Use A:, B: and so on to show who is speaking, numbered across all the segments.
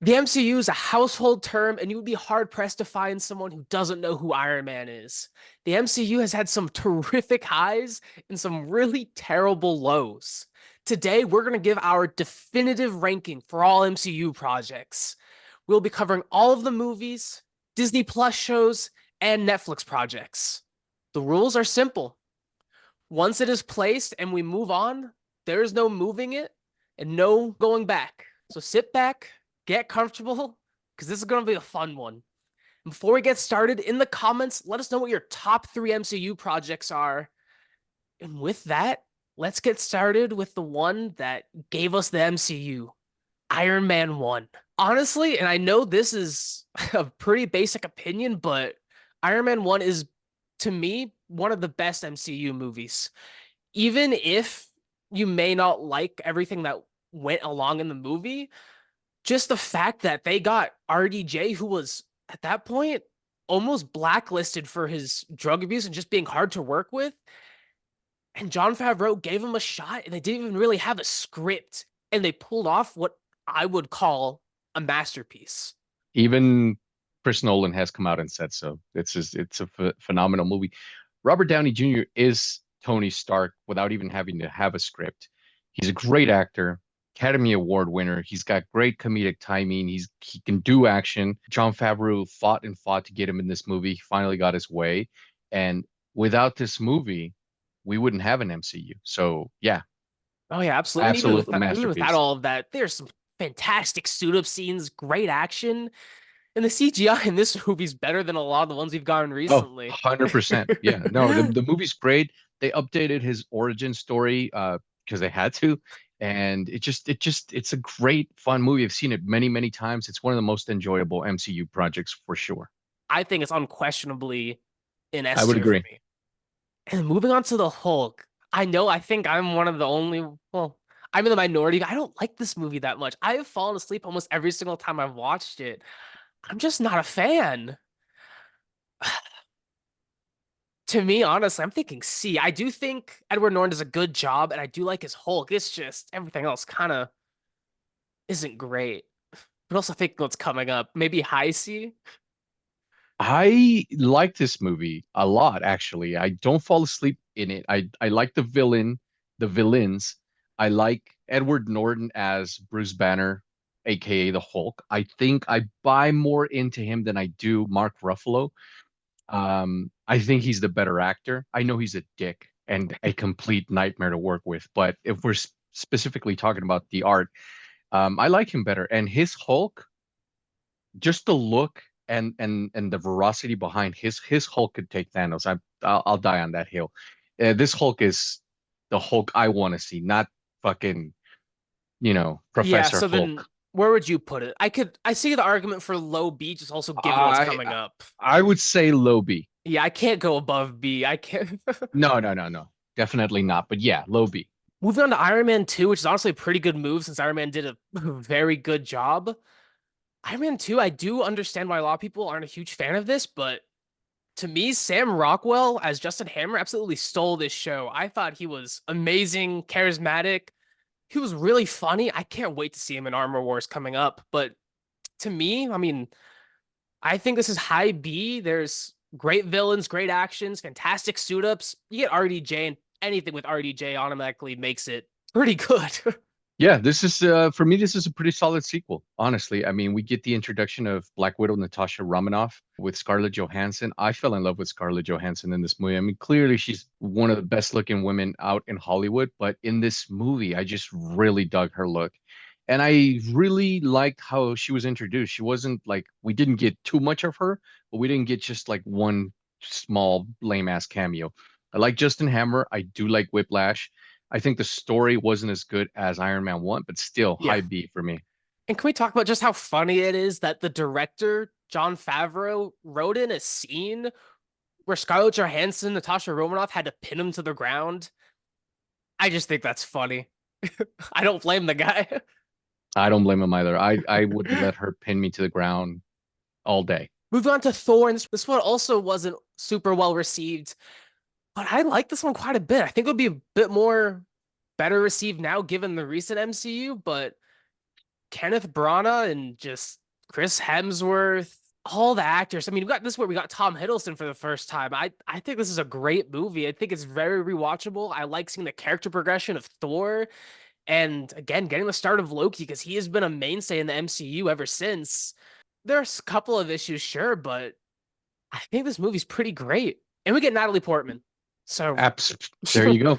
A: The MCU is a household term, and you would be hard pressed to find someone who doesn't know who Iron Man is. The MCU has had some terrific highs and some really terrible lows. Today, we're going to give our definitive ranking for all MCU projects. We'll be covering all of the movies, Disney Plus shows, and Netflix projects. The rules are simple. Once it is placed and we move on, there is no moving it and no going back. So sit back, get comfortable, because this is going to be a fun one. And before we get started, in the comments, let us know what your top three MCU projects are. And with that, let's get started with the one that gave us the MCU, Iron Man 1. Honestly, and I know this is a pretty basic opinion, but Iron Man 1 is, to me, one of the best MCU movies. Even if you may not like everything that went along in the movie, just the fact that they got RDJ, who was at that point almost blacklisted for his drug abuse and just being hard to work with, and Jon Favreau gave him a shot, and they didn't even really have a script, and they pulled off what I would call a masterpiece.
B: Even Chris Nolan has come out and said so. It's a phenomenal movie. Robert Downey Jr. is Tony Stark without even having to have a script. He's a great actor, Academy Award winner. He's got great comedic timing. He can do action. Jon Favreau fought and fought to get him in this movie. He finally got his way. And without this movie, we wouldn't have an MCU. So yeah,
A: Oh yeah, absolutely. And
B: absolute
A: even without
B: masterpiece.
A: all of that, there's some fantastic suit up scenes, great action, and the CGI in this movie's better than a lot of the ones we've gotten
B: Oh,
A: recently.
B: 100%. Yeah. No, the movie's great. They updated his origin story because they had to. And it's a great fun movie. I've seen it many, many times. It's one of the most enjoyable MCU projects for sure.
A: I think it's unquestionably in
B: I
A: S
B: would
A: tier for
B: agree.
A: me. And moving on to the Hulk, I think I'm one of the only, well, I'm in the minority. I don't like this movie that much. I have fallen asleep almost every single time I've watched it. I'm just not a fan. To me, honestly, I'm thinking C. I do think Edward Norton does a good job, and I do like his Hulk. It's just everything else kind of isn't great. But also think what's coming up. Maybe high C.
B: I like this movie a lot, actually. I don't fall asleep in it. I like the villains. I like Edward Norton as Bruce Banner, aka the Hulk. I think I buy more into him than I do Mark Ruffalo. I think he's the better actor. I know he's a dick and a complete nightmare to work with, but if we're specifically talking about the art, I like him better. And his Hulk, just the look and the veracity behind his Hulk could take Thanos. I'll die on that hill. This Hulk is the Hulk I want to see, not fucking
A: Yeah,
B: Professor
A: so then
B: Hulk.
A: where would you put it? I see the argument for low B, just also given what's
B: I
A: coming up.
B: I would say low B.
A: Yeah, I can't go above B. I can't.
B: No, no, no, no, definitely not. But yeah, low B.
A: Moving on to Iron Man 2, which is honestly a pretty good move since Iron Man did a very good job. Iron Man 2, I do understand why a lot of people aren't a huge fan of this, but to me, Sam Rockwell as Justin Hammer absolutely stole this show. I thought he was amazing, charismatic. He was really funny. I can't wait to see him in Armor Wars coming up. But to me, I think this is high B. There's great villains, great actions, fantastic suit ups. You get RDJ, and anything with RDJ automatically makes it pretty good.
B: Yeah, this is for me. This is a pretty solid sequel, honestly. I mean, we get the introduction of Black Widow Natasha Romanoff with Scarlett Johansson. I fell in love with Scarlett Johansson in this movie. I mean, clearly she's one of the best looking women out in Hollywood, but in this movie, I just really dug her look. And I really liked how she was introduced. She wasn't like we didn't get too much of her, but we didn't get just like one small lame ass cameo. I like Justin Hammer. I do like Whiplash. I think the story wasn't as good as Iron Man 1, but still
A: Yeah.
B: high B for me.
A: And can we talk about just how funny it is that the director, Jon Favreau, wrote in a scene where Scarlett Johansson, Natasha Romanoff had to pin him to the ground? I just think that's funny. I don't blame the guy.
B: I don't blame him either. I would let her pin me to the ground all day.
A: Moving on to Thor, and this one also wasn't super well received, but I like this one quite a bit. I think it would be a bit more better received now given the recent MCU, but Kenneth Branagh and just Chris Hemsworth, all the actors. I mean, we got this where we got Tom Hiddleston for the first time. I think this is a great movie. I think it's very rewatchable. I like seeing the character progression of Thor and again getting the start of Loki because he has been a mainstay in the MCU ever since. There's a couple of issues, sure, but I think this movie's pretty great. And we get Natalie Portman. So
B: Abs there you go.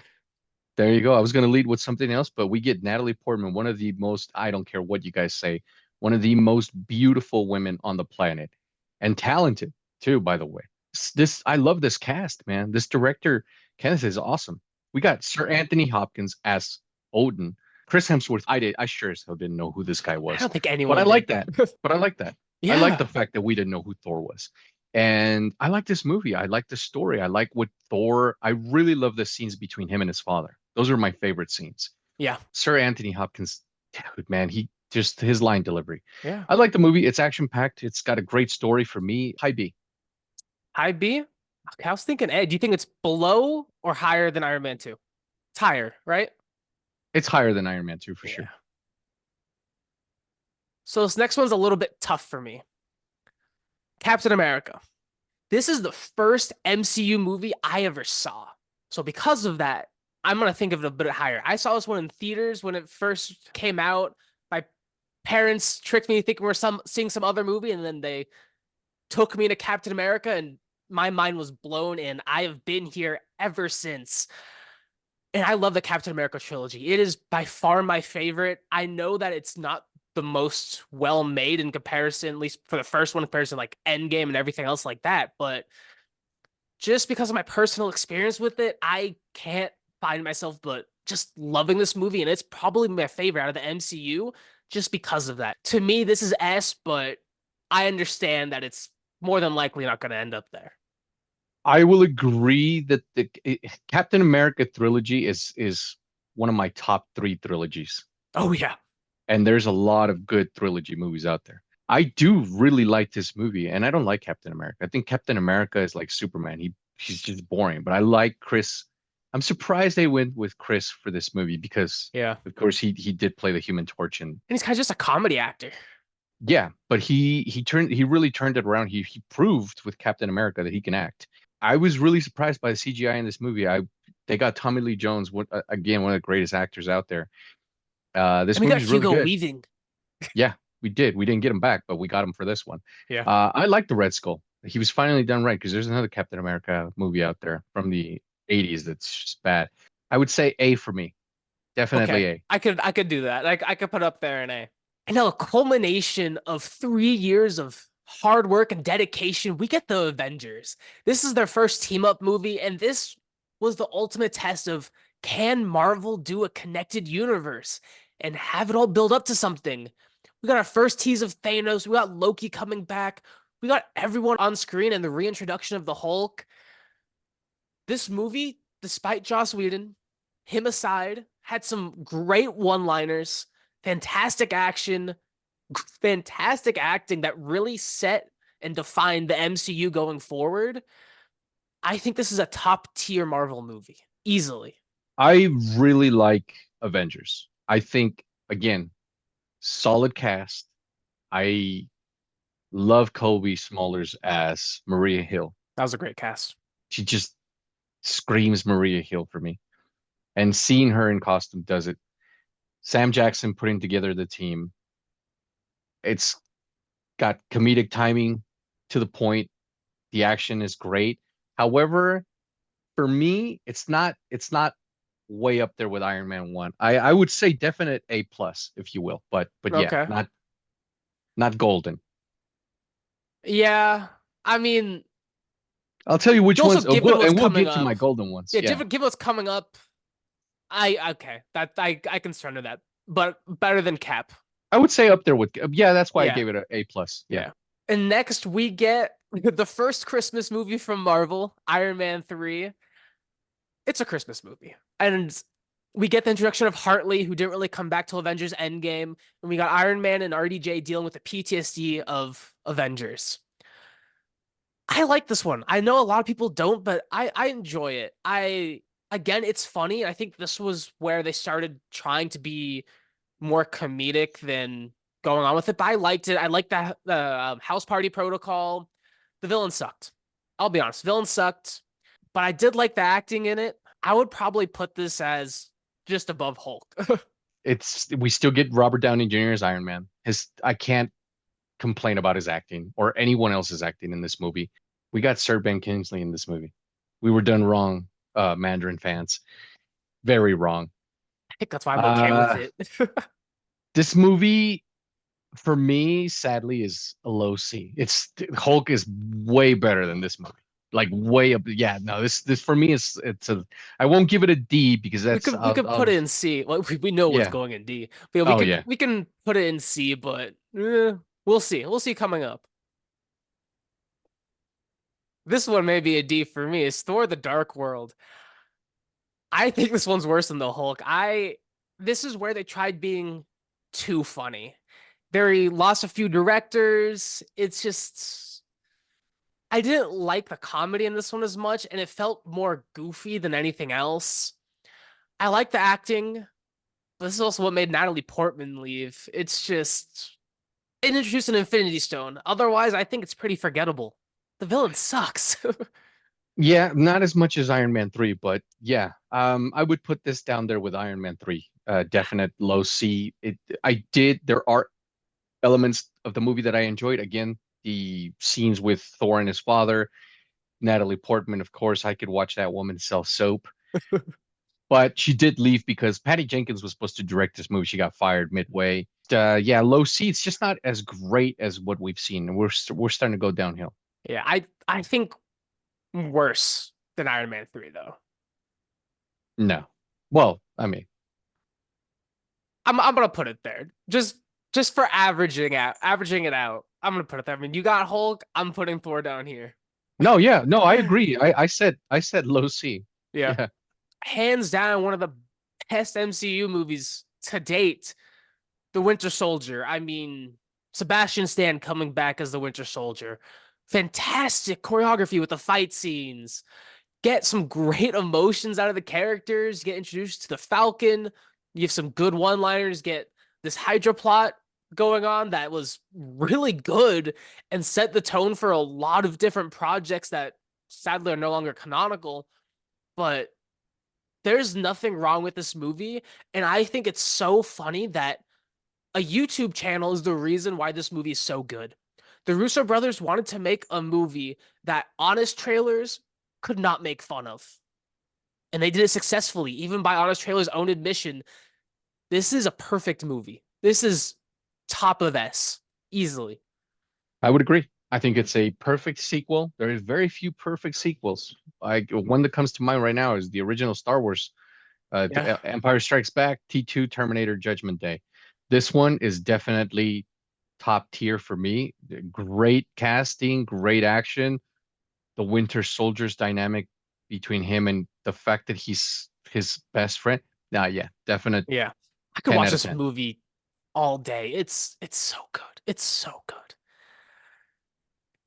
B: There you go. I was going to lead with something else, but we get Natalie Portman, one of the most, I don't care what you guys say, one of the most beautiful women on the planet and talented too, by the way. I love this cast, man. This director, Kenneth, is awesome. We got Sir Anthony Hopkins as Odin. Chris Hemsworth, I sure as hell didn't know who this guy
A: I
B: was,
A: don't think
B: but I
A: anyone
B: like
A: did.
B: that. But I like that. I like the
A: Yeah.
B: fact that we didn't know who Thor was. And I like this movie. I like the story. I like what Thor, I really love the scenes between him and his father. Those are my favorite scenes.
A: Yeah.
B: Sir Anthony Hopkins, dude, man, he just his line delivery.
A: Yeah.
B: I like the movie. It's action packed. It's got a great story for me. High B.
A: High B? Okay, I was thinking A. Do you think it's below or higher than Iron Man 2? It's higher, right?
B: It's higher than Iron Man 2 for
A: Yeah.
B: sure.
A: So this next one's a little bit tough for me. Captain America. This is the first MCU movie I ever saw. So because of that, I'm gonna think of it a bit higher. I saw this one in theaters when it first came out. My parents tricked me thinking we're seeing some other movie, and then they took me to Captain America, and my mind was blown, and I have been here ever since. And I love the Captain America trilogy. It is by far my favorite. I know that it's not the most well made in comparison, at least for the first one, in comparison like Endgame and everything else like that. But just because of my personal experience with it, I can't find myself but just loving this movie. And it's probably my favorite out of the MCU just because of that. To me, this is S, but I understand that it's more than likely not going to end up there.
B: I will agree that Captain America trilogy is one of my top three trilogies.
A: Oh, yeah.
B: And there's a lot of good trilogy movies out there. I do really like this movie, and I don't like Captain America. I think Captain America is like Superman. He's just boring. But I like Chris. I'm surprised they went with Chris for this movie because,
A: Yeah.
B: of course, he did play the Human Torch, and
A: And he's kind of just a comedy actor.
B: yeah. But he really turned it around. He proved with Captain America that he can act. I was really surprised by the CGI in this movie. They got Tommy Lee Jones, again one of the greatest actors out there.
A: And
B: This
A: we got
B: movie's really
A: Hugo
B: good.
A: Weaving.
B: Yeah, we did. We didn't get him back, but we got him for this one.
A: Yeah.
B: I like the Red Skull. He was finally done right because there's another Captain America movie out there from the 80s that's just bad. I would say A for me. Definitely
A: Okay.
B: A.
A: I could do that. I could put up there an A. And now a culmination of 3 years of hard work and dedication, we get the Avengers. This is their first team up movie, and this was the ultimate test of can Marvel do a connected universe and have it all build up to something? We got our first tease of Thanos, we got Loki coming back, we got everyone on screen and the reintroduction of the Hulk. This movie, despite Joss Whedon, him aside, had some great one-liners, fantastic action, fantastic acting that really set and defined the MCU going forward. I think this is a top tier Marvel movie, easily.
B: I really like Avengers. I think, again, solid cast. I love Kobe Smulders as Maria Hill.
A: That was a great cast.
B: She just screams Maria Hill for me. And seeing her in costume does it. Sam Jackson putting together the team. It's got comedic timing to the point. The action is great. However, for me, it's not way up there with Iron Man 1. I would say definite A plus, if you will. But yeah,
A: Okay.
B: not golden.
A: Yeah. I mean,
B: I'll tell you which
A: also
B: ones
A: given what's
B: we'll
A: coming
B: get to my
A: up.
B: golden ones.
A: Yeah,
B: Yeah.
A: given what's coming up, I okay. That I can surrender that. But better than Cap.
B: I would say up there with yeah, that's why I
A: Yeah.
B: gave it a A plus. Yeah.
A: Yeah. And next we get the first Christmas movie from Marvel, Iron Man 3. It's a Christmas movie. And we get the introduction of Hartley, who didn't really come back till Avengers Endgame. And we got Iron Man and RDJ dealing with the PTSD of Avengers. I like this one. I know a lot of people don't, but I enjoy it. Again, it's funny. I think this was where they started trying to be more comedic than going on with it, but I liked it. I liked the house party protocol. The villain sucked. I'll be honest, villain sucked, but I did like the acting in it. I would probably put this as just above Hulk.
B: It's we still get Robert Downey Jr. as Iron Man. His I can't complain about his acting or anyone else's acting in this movie. We got Sir Ben Kingsley in this movie. We were done wrong, Mandarin fans. Very wrong.
A: I think that's why I'm okay with
B: Uh,
A: it.
B: this movie for me, sadly, is a low C. It's Hulk is way better than this movie. Like way up. Yeah, no, this for me is it's a. I won't give it a D because
A: We
B: that's
A: could we could put it in C. Well, we know what's
B: yeah.
A: going in D. But yeah, we
B: Oh
A: could
B: yeah.
A: we can put it in C, but we'll see. We'll see coming up. This one may be a D for me. Is Thor: The Dark World. I think this one's worse than the Hulk. This is where they tried being too funny. They lost a few directors. It's just I didn't like the comedy in this one as much, and it felt more goofy than anything else. I like the acting. But this is also what made Natalie Portman leave. It's just it introduced an Infinity Stone. Otherwise, I think it's pretty forgettable. The villain sucks.
B: Yeah, not as much as Iron Man 3, but yeah. I would put this down there with Iron Man 3. Definite low C. There are elements of the movie that I enjoyed. Again, the scenes with Thor and his father, Natalie Portman, of course, I could watch that woman sell soap. But she did leave because Patty Jenkins was supposed to direct this movie. She got fired midway. Yeah, low C. It's just not as great as what we've seen. We're starting to go downhill.
A: Yeah, I think worse than Iron Man 3 though.
B: No. Well, I mean,
A: I'm gonna put it there. Just for averaging it out. I'm gonna put it there. I mean, you got Hulk, I'm putting Thor down here.
B: no, yeah, no, I agree. I said low C.
A: Yeah.
B: Yeah.
A: Hands down one of the best MCU movies to date. The Winter Soldier. I mean, Sebastian Stan coming back as the Winter Soldier. Fantastic choreography with the fight scenes. Get some great emotions out of the characters. Get introduced to the Falcon. You have some good one-liners. Get this Hydra plot going on that was really good and set the tone for a lot of different projects that sadly are no longer canonical. But there's nothing wrong with this movie. And I think it's so funny that a YouTube channel is the reason why this movie is so good. The Russo brothers wanted to make a movie that honest trailers could not make fun of. And they did it successfully, even by honest trailers' own admission. This is a perfect movie. This is top of S, easily.
B: I would agree. I think it's a perfect sequel. There is very few perfect sequels. One that comes to mind right now is the original Star Wars,
A: Yeah.
B: Empire Strikes Back, T2, Terminator, Judgment Day. This one is definitely top tier for me. Great casting, great action. The Winter Soldier's dynamic between him and the fact that he's his best friend. Yeah, definite
A: Yeah. I could
B: 10
A: watch
B: out of
A: this
B: 10.
A: movie all day. It's so good. It's so good.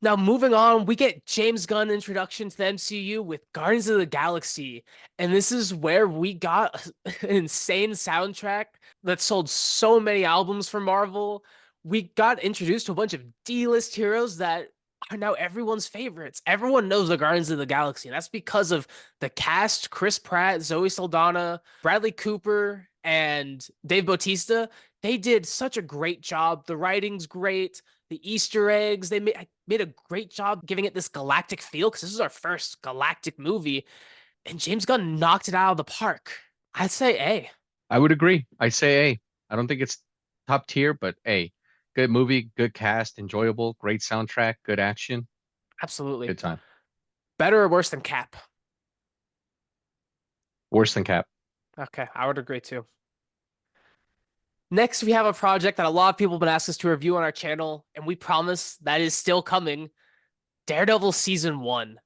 A: Now, moving on, we get James Gunn introduction to the MCU with Guardians of the Galaxy. And this is where we got an insane soundtrack that sold so many albums for Marvel. We got introduced to a bunch of D-list heroes that are now everyone's favorites. Everyone knows the Guardians of the Galaxy, and that's because of the cast: Chris Pratt, Zoe Saldana, Bradley Cooper, and Dave Bautista. They did such a great job. The writing's great, the Easter eggs. They made a great job giving it this galactic feel because this is our first galactic movie, and James Gunn knocked it out of the park. I'd say A.
B: I would agree. I say A. I don't think it's top tier, but A. Good movie, good cast, enjoyable, great soundtrack, good action,
A: Absolutely.
B: good time.
A: Better or worse than Cap?
B: Worse than Cap.
A: Okay, I would agree too. Next, we have a project that a lot of people have been asking us to review on our channel, and we promise that is still coming. Daredevil Season 1.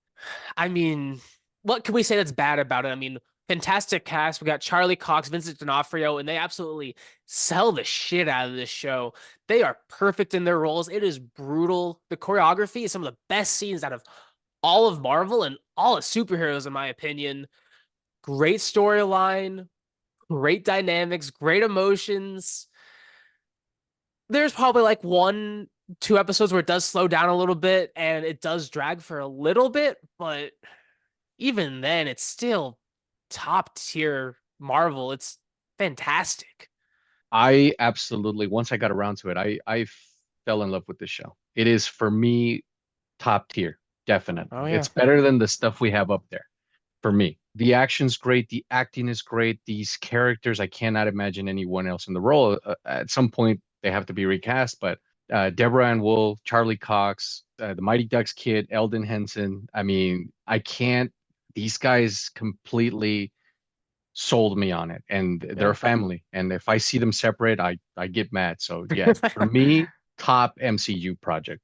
A: I mean, what can we say that's bad about it? I mean, fantastic cast. We got Charlie Cox, Vincent D'Onofrio, and they absolutely sell the shit out of this show. They are perfect in their roles. It is brutal. The choreography is some of the best scenes out of all of Marvel and all of superheroes, in my opinion. Great storyline, great dynamics, great emotions. There's probably like one, two episodes where it does slow down a little bit and it does drag for a little bit, but even then, it's still top tier Marvel. It's fantastic.
B: I absolutely, once I got around to it, I fell in love with this show. It is for me top tier,
A: Oh
B: definitely.
A: yeah.
B: It's better than the stuff we have up there for me. The action's great, the acting is great. These characters, I cannot imagine anyone else in the role. At some point, they have to be recast, but Deborah Ann Wool, Charlie Cox, the Mighty Ducks kid, Eldon Henson. I mean, I can't. These guys completely sold me on it, and they're
A: Yeah.
B: a family. And if I see them separate, I get mad. So yeah, for me, top MCU project.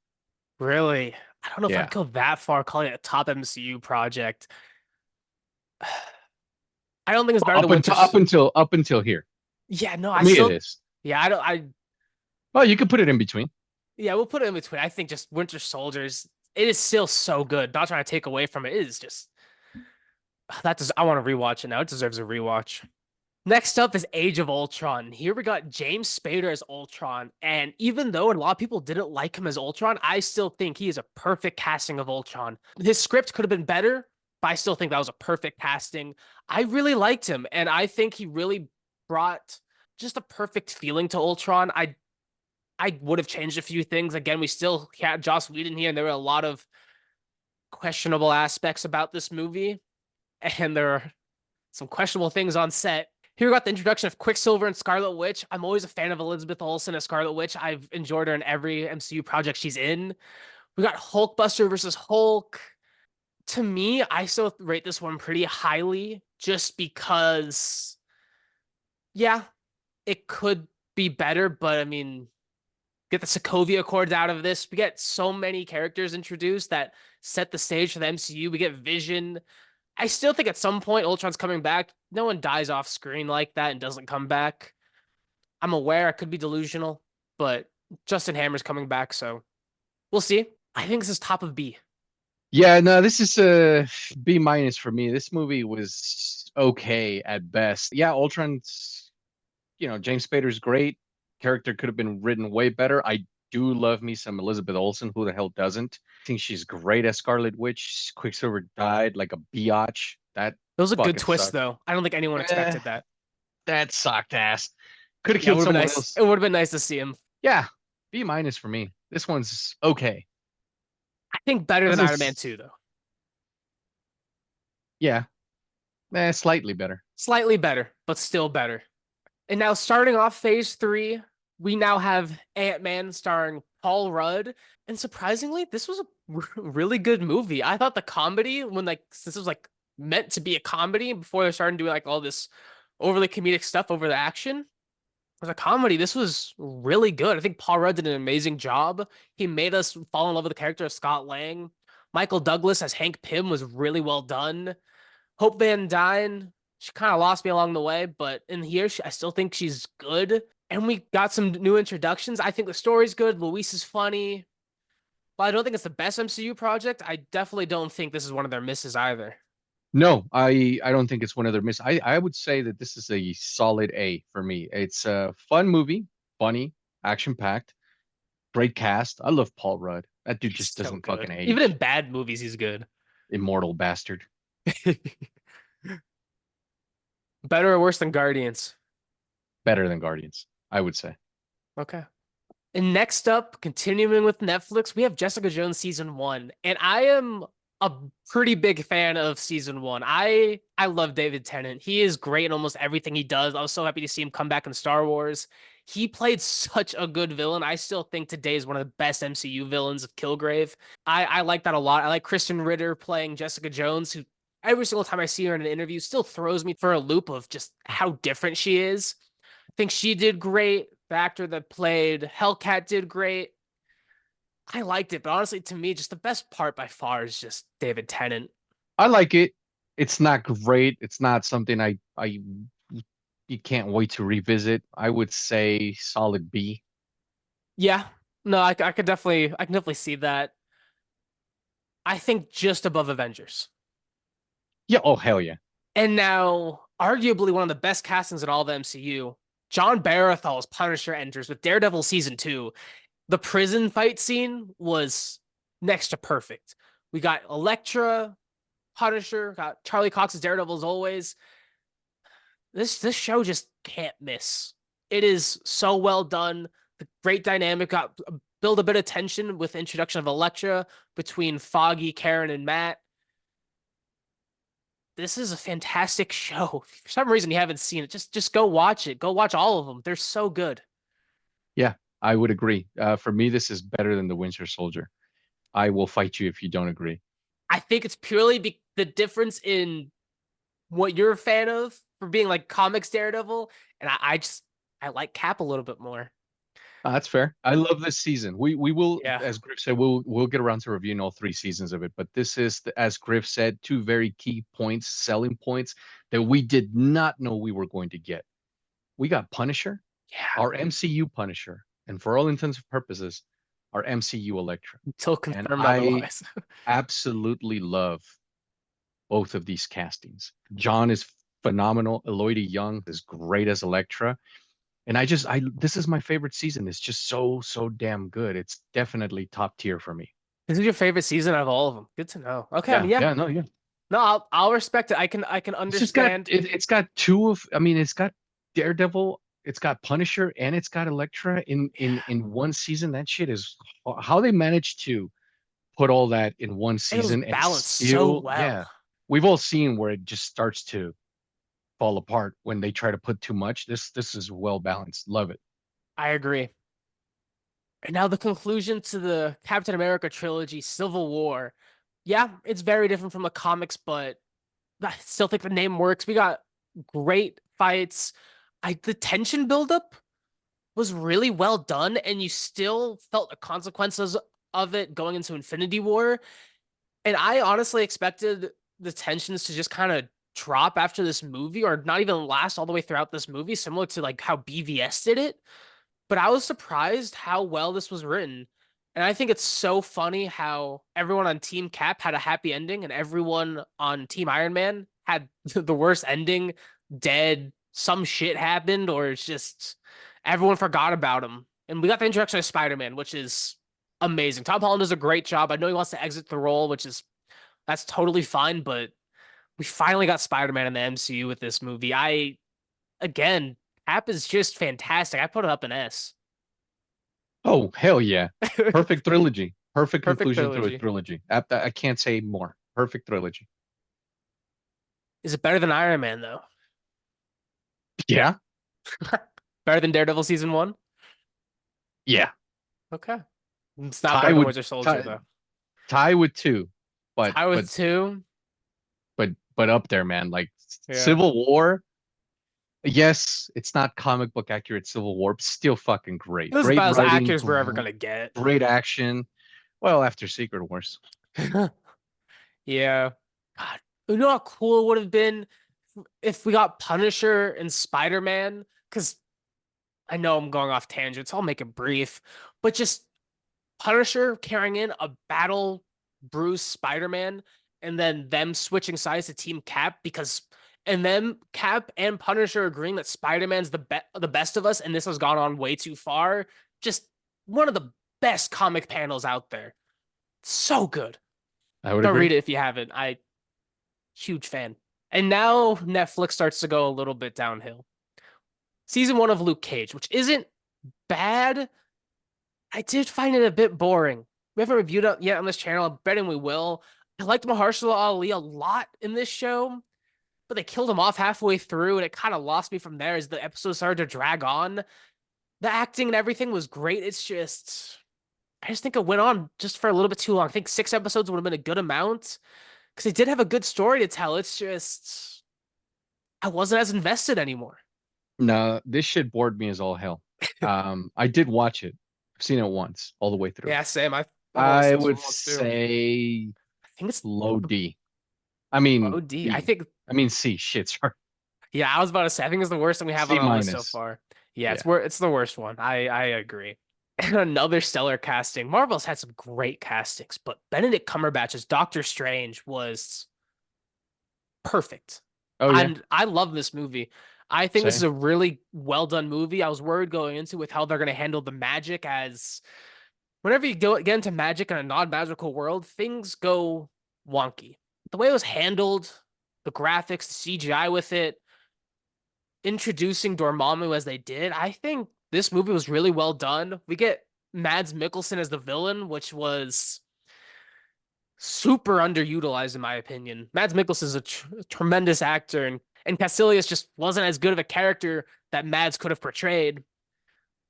A: Really? I don't know if I'd
B: Yeah,
A: go that far calling it a top MCU project. I don't think it's better than
B: up until up
A: Winter's.
B: until up until here.
A: Yeah, no,
B: For
A: I
B: me, it
A: still.
B: is.
A: Yeah, I don't. I
B: Well, you could put it in between.
A: yeah, we'll put it in between. I think just Winter Soldiers. It is still so good. Not trying to take away from it. It is just that does. I want to rewatch it now. It deserves a rewatch. Next up is Age of Ultron. Here we got James Spader as Ultron, and even though a lot of people didn't like him as Ultron, I still think he is a perfect casting of Ultron. His script could have been better, but I still think that was a perfect casting. I really liked him, and I think he really brought just a perfect feeling to Ultron. I would have changed a few things. Again, we still had Joss Whedon here, and there were a lot of questionable aspects about this movie, and there are some questionable things on set. Here we got the introduction of Quicksilver and Scarlet Witch. I'm always a fan of Elizabeth Olsen as Scarlet Witch. I've enjoyed her in every MCU project she's in. We got Hulkbuster versus Hulk. To me, I still rate this one pretty highly just because, yeah, it could be better, but I mean, get the Sokovia Accords out of this. We get so many characters introduced that set the stage for the MCU. We get Vision. I still think at some point Ultron's coming back. No one dies off screen like that and doesn't come back. I'm aware I could be delusional, but Justin Hammer's coming back, so we'll see. I think this is top of B.
B: Yeah, no, this is a B minus for me. This movie was okay at best. Yeah, Ultron's, James Spader's great. Character could have been written way better. I do love me some Elizabeth Olsen. Who the hell doesn't? I think she's great as Scarlet Witch. Quicksilver died like a biatch. That
A: It was a good
B: fucking
A: twist,
B: sucked.
A: though. I don't think anyone
B: Eh,
A: expected that.
B: that sucked ass. Could have
A: Yeah, it
B: killed
A: would have been
B: someone
A: nice.
B: else.
A: It would have been nice to see him.
B: Yeah, B minus for me. This one's okay.
A: I think better than
B: Doesn't,
A: Iron Man 2, though.
B: yeah, slightly better.
A: Slightly better, but still better. And now, starting off phase three, we now have Ant-Man starring Paul Rudd. And surprisingly, this was a really good movie. I thought the comedy, when like this was like meant to be a comedy before they started doing like all this overly comedic stuff over the action, as a comedy, this was really good. I think Paul Rudd did an amazing job. He made us fall in love with the character of Scott Lang. Michael Douglas as Hank Pym was really well done. Hope Van Dyne, she kind of lost me along the way, but in here, I still think she's good. And we got some new introductions. I think the story's good. Luis is funny, but I don't think it's the best MCU project. I definitely don't think this is one of their misses either.
B: No, I don't think it's one of their miss. I would say that this is a solid A for me. It's a fun movie, funny, action packed, great cast. I love Paul Rudd. That dude
A: He's
B: just
A: so
B: doesn't fucking
A: good. Even in
B: age.
A: bad movies, he's good.
B: Immortal bastard.
A: Better or worse than Guardians?
B: Better than Guardians, I would say.
A: Okay. And next up, continuing with Netflix, we have Jessica Jones season one. And I am a pretty big fan of season one. I love David Tennant. He is great in almost everything he does. I was so happy to see him come back in Star Wars. He played such a good villain. I still think today is one of the best MCU villains of Kilgrave. I like that a lot. I like Kristen Ritter playing Jessica Jones, who every single time I see her in an interview still throws me for a loop of just how different she is. I think she did great. The actor that played Hellcat did great. I liked it, but honestly, to me, just the best part by far is just David Tennant.
B: I like it. It's not great. It's not something I you can't wait to revisit. I would say solid B.
A: Yeah, no, I can definitely see that. I think just above Avengers,
B: Yeah, oh hell yeah.
A: and now arguably one of the best castings in all of the MCU. John Barenthal's Punisher enters with Daredevil season 2. The prison fight scene was next to perfect. We got Elektra, Punisher, got Charlie Cox's Daredevil as always. This show just can't miss. It is so well done. The great dynamic got build a bit of tension with the introduction of Elektra between Foggy, Karen, and Matt. This is a fantastic show. For some reason you haven't seen it, just go watch it. Go watch all of them. They're so good.
B: Yeah, I would agree. For me, this is better than The Winter Soldier. I will fight you if you don't agree.
A: I think it's purely the difference in what you're a fan of for being like comics Daredevil, and I like Cap a little bit more.
B: That's fair. I love this season. We will,
A: Yeah,
B: as Griff said, we'll get around to reviewing all three seasons of it. But this is, as Griff said, two very key points, selling points that we did not know we were going to get. We got Punisher,
A: yeah.
B: our MCU Punisher, and for all intents and purposes, our MCU Elektra.
A: Until
B: And
A: confirmed
B: I
A: otherwise.
B: absolutely love both of these castings. John is phenomenal. Elodie Young is great as Elektra. And I this is my favorite season. It's just so damn good. It's definitely top tier for me.
A: This is your favorite season out of all of them. Good to know. Okay, I mean,
B: Yeah,
A: yeah.
B: yeah, no, yeah.
A: No, I'll respect it. I can
B: It's just got
A: understand.
B: it's got two of I mean, it's got Daredevil, it's got Punisher, and it's got Elektra
A: Yeah.
B: in one season. That shit is how they managed to put all that in one
A: And it was
B: season and
A: balanced so
B: still,
A: well.
B: yeah. We've all seen where it just starts to fall apart when they try to put too much. This is well balanced. Love it.
A: I agree. And now the conclusion to the Captain America trilogy, Civil War. Yeah, it's very different from the comics, but I still think the name works. We got great fights. The tension buildup was really well done, and you still felt the consequences of it going into Infinity War. And I honestly expected the tensions to just kind of drop after this movie, or not even last all the way throughout this movie, similar to like how BVS did it. But I was surprised how well this was written. And I think it's so funny how everyone on Team Cap had a happy ending and everyone on Team Iron Man had the worst ending, dead, some shit happened, or it's just everyone forgot about him. And we got the introduction of Spider-Man, which is amazing. Tom Holland does a great job. I know he wants to exit the role, which is that's totally fine, but we finally got Spider-Man in the MCU with this movie. Again, Cap is just fantastic. I put it up an S.
B: Oh, hell yeah. Perfect trilogy. Perfect
A: Perfect
B: conclusion to a
A: trilogy.
B: trilogy. I can't say more. Perfect trilogy.
A: Is it better than Iron Man though?
B: Yeah.
A: Better than Daredevil season 1?
B: Yeah.
A: Okay. It's not
B: Tie
A: better than
B: would
A: Winter Soldier
B: tie,
A: though.
B: tie with two, but
A: Tie with 2.
B: but up there, man. Like
A: Yeah.
B: Civil War. Yes, it's not comic book accurate Civil War, but still fucking great.
A: It was
B: Great
A: about as
B: writing,
A: accurate as we're ever gonna get.
B: great action. Well, after Secret Wars.
A: Yeah. God, you know how cool it would have been if we got Punisher and Spider-Man? Because I know I'm going off tangents. I'll make it brief, but just Punisher carrying in a battle Bruce Spider-Man and then them switching sides to Team Cap because and then Cap and Punisher agreeing that Spider-Man's the best of us and this has gone on way too far. Just one of the best comic panels out there. So good.
B: I would
A: Go
B: agree.
A: read it if you haven't. I huge fan. And now Netflix starts to go a little bit downhill. Season 1 of Luke Cage, which isn't bad. I did find it a bit boring. We haven't reviewed it yet on this channel. I'm betting we will. I liked Mahershala Ali a lot in this show, but they killed him off halfway through, and it kind of lost me from there as the episode started to drag on. The acting and everything was great. I just think it went on just for a little bit too long. I think 6 episodes would have been a good amount because they did have a good story to tell. It's just, I wasn't as invested anymore.
B: No, this shit bored me as all hell. I did watch it. I've seen it once, all the way through.
A: Yeah, same. I've only
B: I
A: seen this
B: would
A: one once too.
B: say
A: I think it's
B: low D. I mean
A: OD. I
B: B.
A: think
B: I mean C. Shit, sorry.
A: Yeah, I was about to say, I think it's the worst thing we have on
B: C
A: our list so
B: minus.
A: far. Yeah,
B: Yeah.
A: it's the worst one. I agree. And another stellar casting. Marvel's had some great castings, but Benedict Cumberbatch's Doctor Strange was perfect.
B: Oh yeah.
A: I love this movie. I think this is
B: Same.
A: a really well done movie. I was worried going into with how they're going to handle the magic, as whenever you get into magic in a non-magical world, things go wonky. The way it was handled, the graphics, the CGI with it, introducing Dormammu as they did, I think this movie was really well done. We get Mads Mikkelsen as the villain, which was super underutilized in my opinion. Mads Mikkelsen is a tremendous actor, and Casillas just wasn't as good of a character that Mads could have portrayed.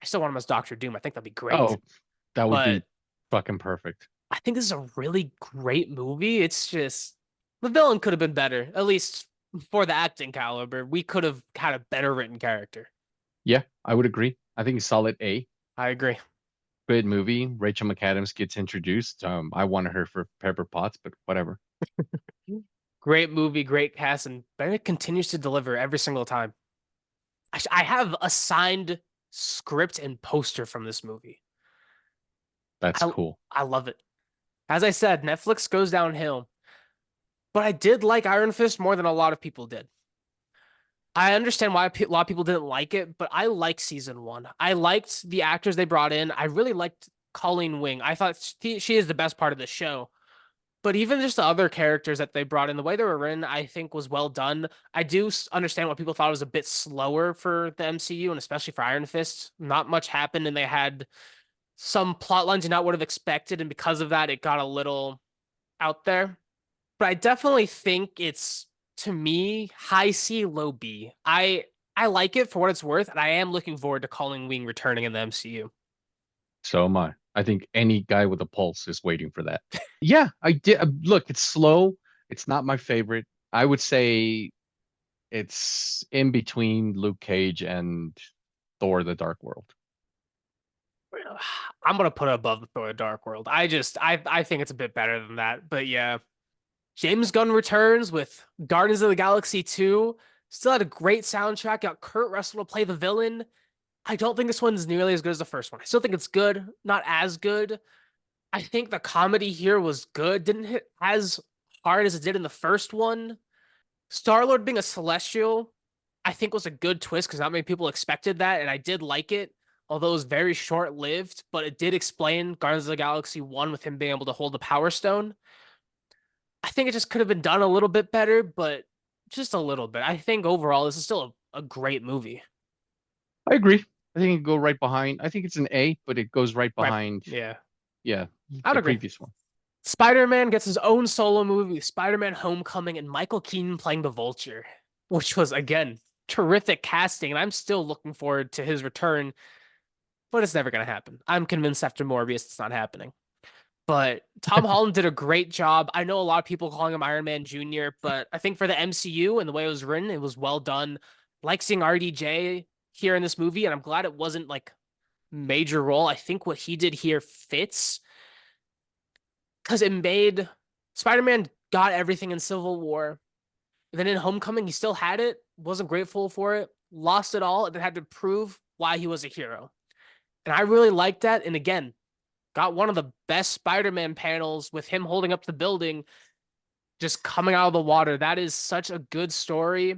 A: I still want him as Doctor Doom. I think that'd be great.
B: Oh, that would
A: But
B: be fucking perfect.
A: I think this is a really great movie. It's just the villain could have been better, at least for the acting caliber. We could have had a better written character.
B: Yeah, I would agree. I think it's solid A.
A: I agree.
B: Good movie. Rachel McAdams gets introduced. I wanted her for Pepper Potts, but whatever.
A: Great movie, great cast, and Bennett continues to deliver every single time. I have a signed script and poster from this movie.
B: That's
A: I
B: cool.
A: I love it. As I said, Netflix goes downhill, but I did like Iron Fist more than a lot of people did. I understand why a lot of people didn't like it, but I liked season one. I liked the actors they brought in. I really liked Colleen Wing. I thought she is the best part of the show. But even just the other characters that they brought in, the way they were written, I think was well done. I do understand why people thought it was a bit slower for the MCU and especially for Iron Fist. Not much happened, and they had some plot lines you not would have expected, and because of that, it got a little out there. But I definitely think it's, to me, high C, low B. I like it for what it's worth, and I am looking forward to Colleen Wing returning in the MCU.
B: So am I. I think any guy with a pulse is waiting for that. Yeah, I did. Look, it's slow. It's not my favorite. I would say it's in between Luke Cage and Thor: The Dark World.
A: I'm gonna put it above the Thor: Dark World. I think it's a bit better than that. But yeah, James Gunn returns with Guardians of the Galaxy 2. Still had a great soundtrack. Got Kurt Russell to play the villain. I don't think this one's nearly as good as the first one. I still think it's good, not as good. I think the comedy here was good. Didn't hit as hard as it did in the first one. Star-Lord being a Celestial, I think was a good twist because not many people expected that, and I did like it, although it was very short-lived, but it did explain Guardians of the Galaxy 1 with him being able to hold the Power Stone. I think it just could have been done a little bit better, but just a little bit. I think overall this is still a great movie.
B: I agree. I think it go right behind. I think it's an A, but it goes right
A: Right.
B: behind,
A: Yeah.
B: yeah,
A: I'd
B: the
A: agree.
B: previous one.
A: Spider-Man gets his own solo movie, Spider-Man Homecoming, and Michael Keaton playing the Vulture, which was, again, terrific casting. And I'm still looking forward to his return, but it's never going to happen. I'm convinced after Morbius it's not happening. But Tom Holland did a great job. I know a lot of people calling him Iron Man Jr., but I think for the MCU and the way it was written, it was well done. Like seeing RDJ here in this movie, and I'm glad it wasn't like major role. I think what he did here fits because it made Spider-Man got everything in Civil War. And then in Homecoming, he still had it, wasn't grateful for it, lost it all, and then had to prove why he was a hero. And I really liked that. And again, got one of the best Spider-Man panels with him holding up the building, just coming out of the water. That is such a good story.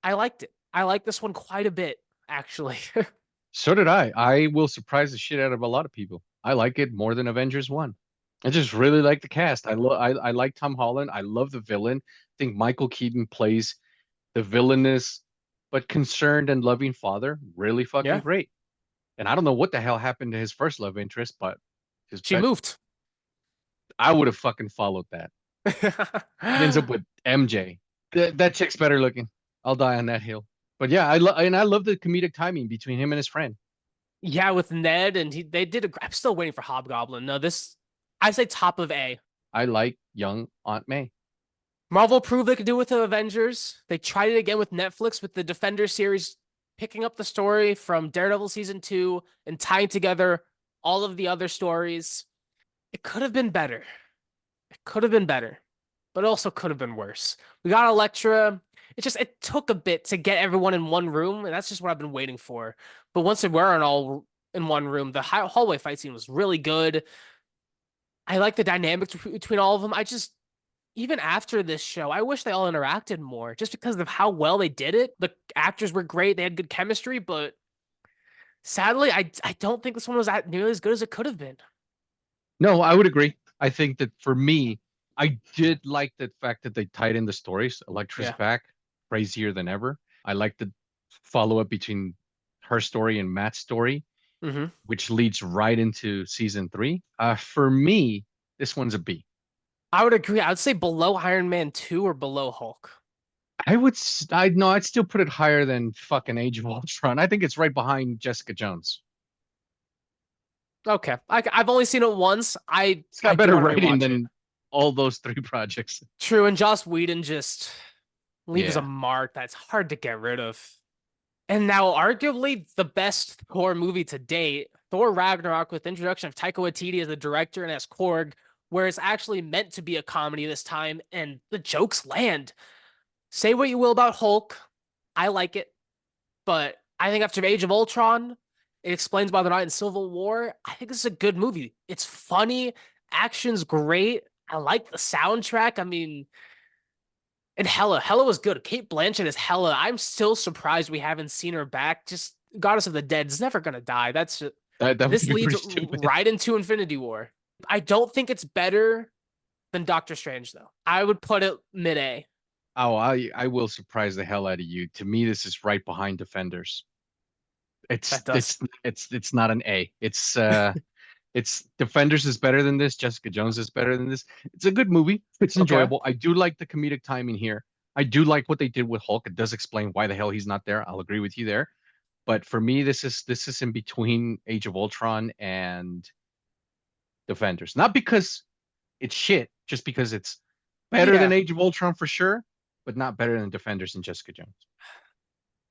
A: I liked it. I like this one quite a bit, actually.
B: So did I. I will surprise the shit out of a lot of people. I like it more than Avengers 1. I just really like the cast. I like Tom Holland. I love the villain. I think Michael Keaton plays the villainous but concerned and loving father really fucking
A: Yeah,
B: great. And I don't know what the hell happened to his first love interest, but his
A: she
B: bet
A: moved.
B: I would have fucking followed that. He ends up with MJ. That chick's better looking. I'll die on that hill. But yeah, I love the comedic timing between him and his friend.
A: Yeah, with Ned, and they did a. I'm still waiting for Hobgoblin. No, this, I say top of A.
B: I like young Aunt May.
A: Marvel proved they could do it with the Avengers. They tried it again with Netflix with the Defender series, picking up the story from Daredevil season 2 and tying together all of the other stories. It could have been better. It could have been better, but it also could have been worse. We got Elektra. It took a bit to get everyone in one room, and that's just what I've been waiting for. But once they were in all in one room, the hallway fight scene was really good. I like the dynamics between all of them. even after this show, I wish they all interacted more just because of how well they did it. The actors were great, they had good chemistry, but sadly, I don't think this one was nearly as good as it could have been.
B: No, I would agree. I think that for me, I did like the fact that they tied in the stories. Electra's
A: Yeah.
B: back, crazier than ever. I like the follow up between her story and Matt's story,
A: Hmm.
B: which leads right into season three. For me, this one's a B.
A: I would agree. I would say below Iron Man 2 or below Hulk.
B: I no, I'd still put it higher than fucking Age of Ultron. I think it's right behind Jessica Jones.
A: Okay. I've only seen it once.
B: It's
A: I
B: got
A: do
B: better
A: want to
B: writing
A: rewatch it.
B: than all those three projects.
A: True, and Joss Whedon just leaves a
B: Yeah.
A: mark that's hard to get rid of. And now, arguably the best Thor movie to date, Thor Ragnarok, with the introduction of Taika Waititi as the director and as Korg, where it's actually meant to be a comedy this time, and the jokes land. Say what you will about Hulk, I like it, but I think after Age of Ultron, it explains why they're not in Civil War. I think this is a good movie. It's funny, action's great. I like the soundtrack. I mean, and Hela was good. Kate Blanchett is Hela. I'm still surprised we haven't seen her back. Just Goddess of the Dead is never gonna die.
B: That would
A: This
B: be
A: leads
B: pretty stupid.
A: right into Infinity War. I don't think it's better than Doctor Strange though. I would put it mid A.
B: Oh, I will surprise the hell out of you. To me, this is right behind Defenders.
A: That does.
B: It's not an A. It's Defenders is better than this. Jessica Jones is better than this. It's a good movie. It's
A: Okay.
B: enjoyable. I do like the comedic timing here. I do like what they did with Hulk. It does explain why the hell he's not there. I'll agree with you there. But for me, this is in between Age of Ultron and Defenders. Not because it's shit, just because it's better than
A: Yeah.
B: Age of Ultron for sure, but not better than Defenders and Jessica Jones.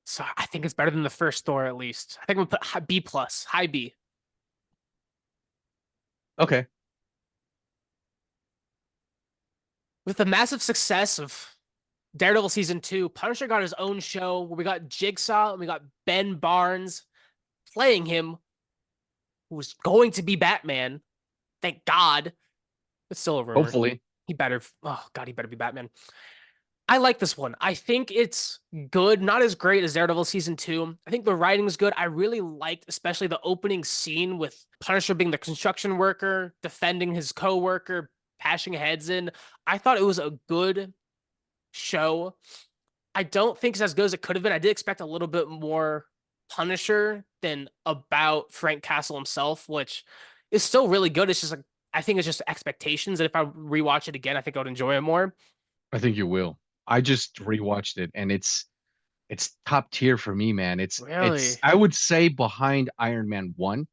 A: So I think it's better than the first Thor at least. I think I'm gonna put B plus, high B.
B: Okay.
A: With the massive success of Daredevil season 2, Punisher got his own show where we got Jigsaw and we got Ben Barnes playing him, who was going to be Batman. Thank God. It's still a rumor.
B: Hopefully.
A: He better, oh God, he better be Batman. I like this one. I think it's good, not as great as Daredevil season 2. I think the writing's good. I really liked, especially the opening scene with Punisher being the construction worker, defending his co-worker, bashing heads in. I thought it was a good show. I don't think it's as good as it could have been. I did expect a little bit more Punisher than about Frank Castle himself, which is still really good. It's just like I think it's just expectations. And if I rewatch it again, I think I would enjoy it more.
B: I think you will. I just rewatched it and it's top tier for me, man. It's
A: Really?
B: I would say behind Iron Man 1.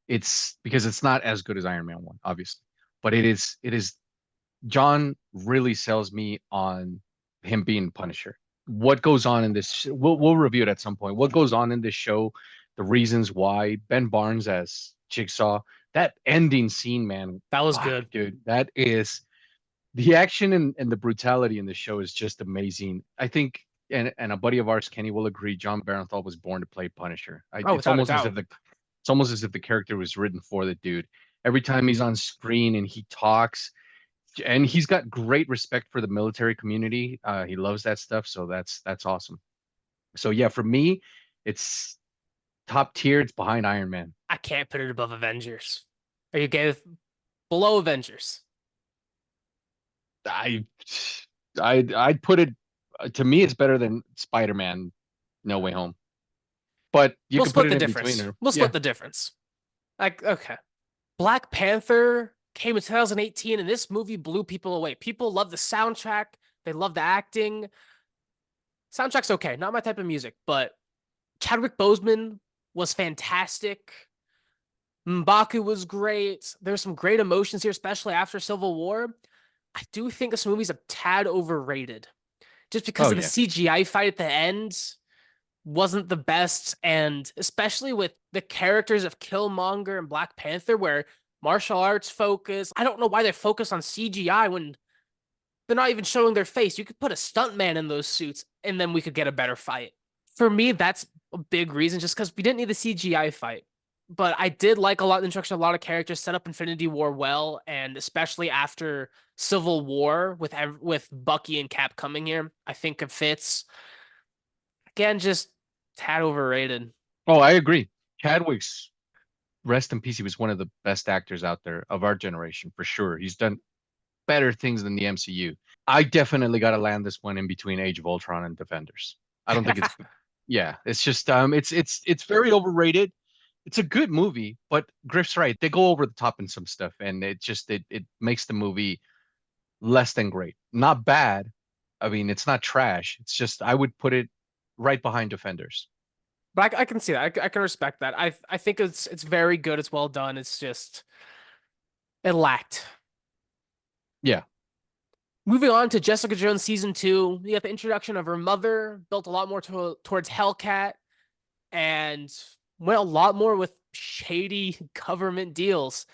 B: It's because it's not as good as Iron Man 1, obviously. But it is John really sells me on him being Punisher. What goes on in this? We'll review it at some point. What goes on in this show? The reasons why Ben Barnes as Jigsaw, that ending scene, man.
A: That was
B: Fuck,
A: good.
B: dude, that is the action and the brutality in the show is just amazing. I think, and a buddy of ours, Kenny, will agree. John Barenthal was born to play Punisher.
A: Oh,
B: It's
A: without a
B: almost as if
A: doubt.
B: the character was written for the dude. Every time he's on screen and he talks, and he's got great respect for the military community. He loves that stuff, so that's awesome. So yeah, for me, it's top tier. It's behind Iron Man.
A: I can't put it above Avengers. Are you okay with below Avengers?
B: I I'd put it to me. It's better than Spider-Man No Way Home, but you
A: We'll
B: could put
A: split
B: it
A: the
B: in between
A: difference.
B: her.
A: We'll
B: Yeah.
A: split the difference. Like, okay. Black Panther came in 2018, and this movie blew people away. People love the soundtrack. They love the acting. Soundtrack's okay, not my type of music, but Chadwick Boseman was fantastic. M'Baku was great. There's some great emotions here, especially after Civil War. I do think this movie's a tad overrated, just because
B: Oh
A: of the
B: yeah.
A: CGI fight at the end wasn't the best, and especially with the characters of Killmonger and Black Panther, where martial arts focus. I don't know why they're focused on CGI when they're not even showing their face. You could put a stuntman in those suits, and then we could get a better fight. For me, that's a big reason, just because we didn't need the CGI fight. but I did like a lot of the introduction of a lot of characters set up Infinity War well, and especially after Civil War with Bucky and Cap coming here, I think it fits. Again, just tad overrated.
B: Oh, I agree. Chadwick's rest in peace. He was one of the best actors out there of our generation for sure. He's done better things than the MCU. I definitely got to land this one in between Age of Ultron and Defenders. I don't think it's yeah, it's just it's very overrated. It's a good movie, but Griff's right. They go over the top in some stuff and it makes the movie less than great. Not bad. I mean, it's not trash. It's just I would put it right behind Defenders.
A: But I can see that. I can respect that. I think it's very good. It's well done. It's just it lacked.
B: Yeah.
A: Moving on to Jessica Jones season two, you got the introduction of her mother, built a lot more towards Hellcat, and went a lot more with shady government deals.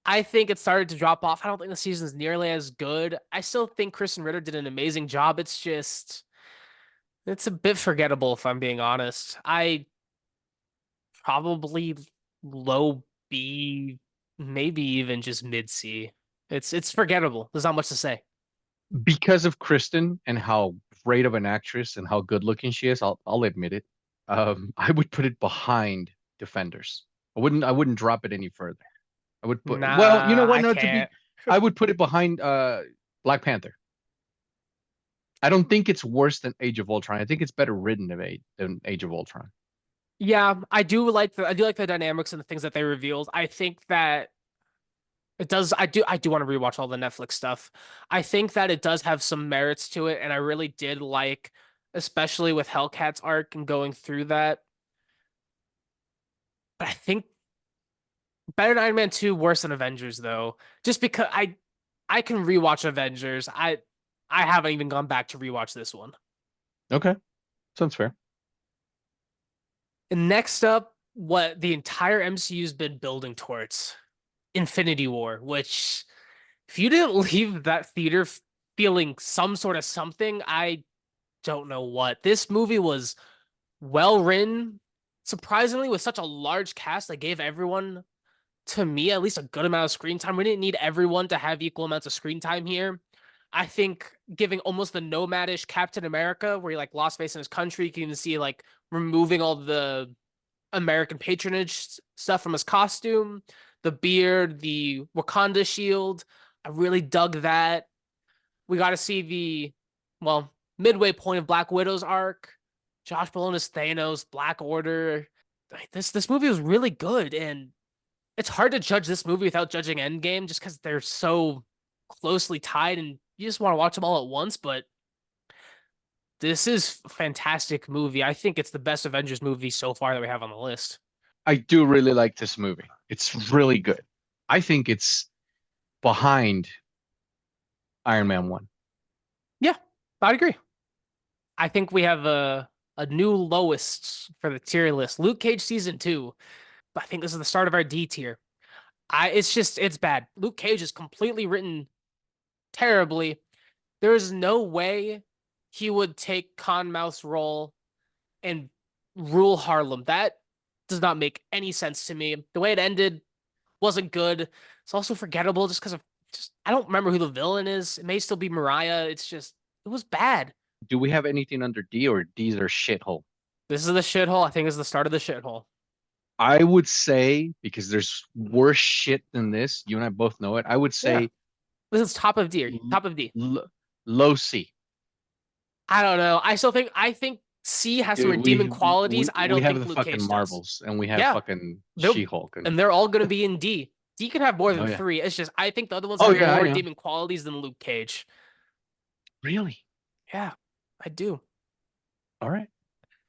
A: I think it started to drop off. I don't think the season's nearly as good. I still think Kristen Ritter did an amazing job. It's just it's a bit forgettable if I'm being honest. I probably low B, maybe even just mid C. It's forgettable. There's not much to say.
B: Because of Kristen and how great of an actress and how good looking she is, I'll admit it. I would put it behind Defenders. I wouldn't drop it any further. I would put well, you know
A: Nah,
B: what?
A: I
B: No, to be
A: can't.
B: I would put it behind Black Panther. I don't think it's worse than Age of Ultron. I think it's better written than Age of Ultron.
A: Yeah, I do like the dynamics and the things that they revealed. I think that it does I do want to rewatch all the Netflix stuff. I think that it does have some merits to it, and I really did like, especially with Hellcat's arc and going through that. But I think better than Iron Man 2, worse than Avengers though. Just because I can rewatch Avengers. I haven't even gone back to rewatch this one.
B: Okay, sounds fair.
A: And next up, what the entire MCU's been building towards. Infinity War, which if you didn't leave that theater feeling some sort of something, I don't know what. This movie was well written, surprisingly, with such a large cast that gave everyone, to me, at least a good amount of screen time. We didn't need everyone to have equal amounts of screen time here. I think giving almost the nomadish Captain America, where he like lost face in his country, you can even see like removing all the American patronage stuff from his costume, the beard, the Wakanda shield. I really dug that. We got to see well, midway point of Black Widow's arc. Josh Brolin Thanos, Black Order. This movie was really good, and it's hard to judge this movie without judging Endgame, just because they're so closely tied, and you just want to watch them all at once. But this is a fantastic movie. I think it's the best Avengers movie so far that we have on the list.
B: I do really like this movie. It's really good. I think it's behind Iron Man 1.
A: Yeah, I'd agree. I think we have a new lowest for the tier list. Luke Cage season two. I think this is the start of our D tier. It's bad. Luke Cage is completely written terribly. There is no way he would take Conmouth's role and rule Harlem. That does not make any sense to me. The way it ended wasn't good. It's also forgettable just because of just I don't remember who the villain is. It may still be Mariah. It's just it was bad.
B: Do we have anything under D or D's are shithole?
A: This is the shithole. I think is the start of the shithole.
B: I would say, because there's worse shit than this, you and I both know it. I would
A: Yeah,
B: say
A: this is top of D.
B: l
A: Top of D.
B: low C.
A: I don't know. I think C has some redeeming qualities. I
B: We
A: don't
B: have
A: think
B: the
A: Luke
B: fucking
A: Cage does.
B: Marvels and we have
A: Yeah,
B: fucking
A: they're
B: She-Hulk and
A: and they're all going to be in D. D can have more
B: oh
A: than
B: yeah.
A: three. It's just I think the other ones
B: Oh
A: have
B: yeah,
A: more
B: I know.
A: redeeming qualities than Luke Cage.
B: Really?
A: Yeah, I do.
B: All right.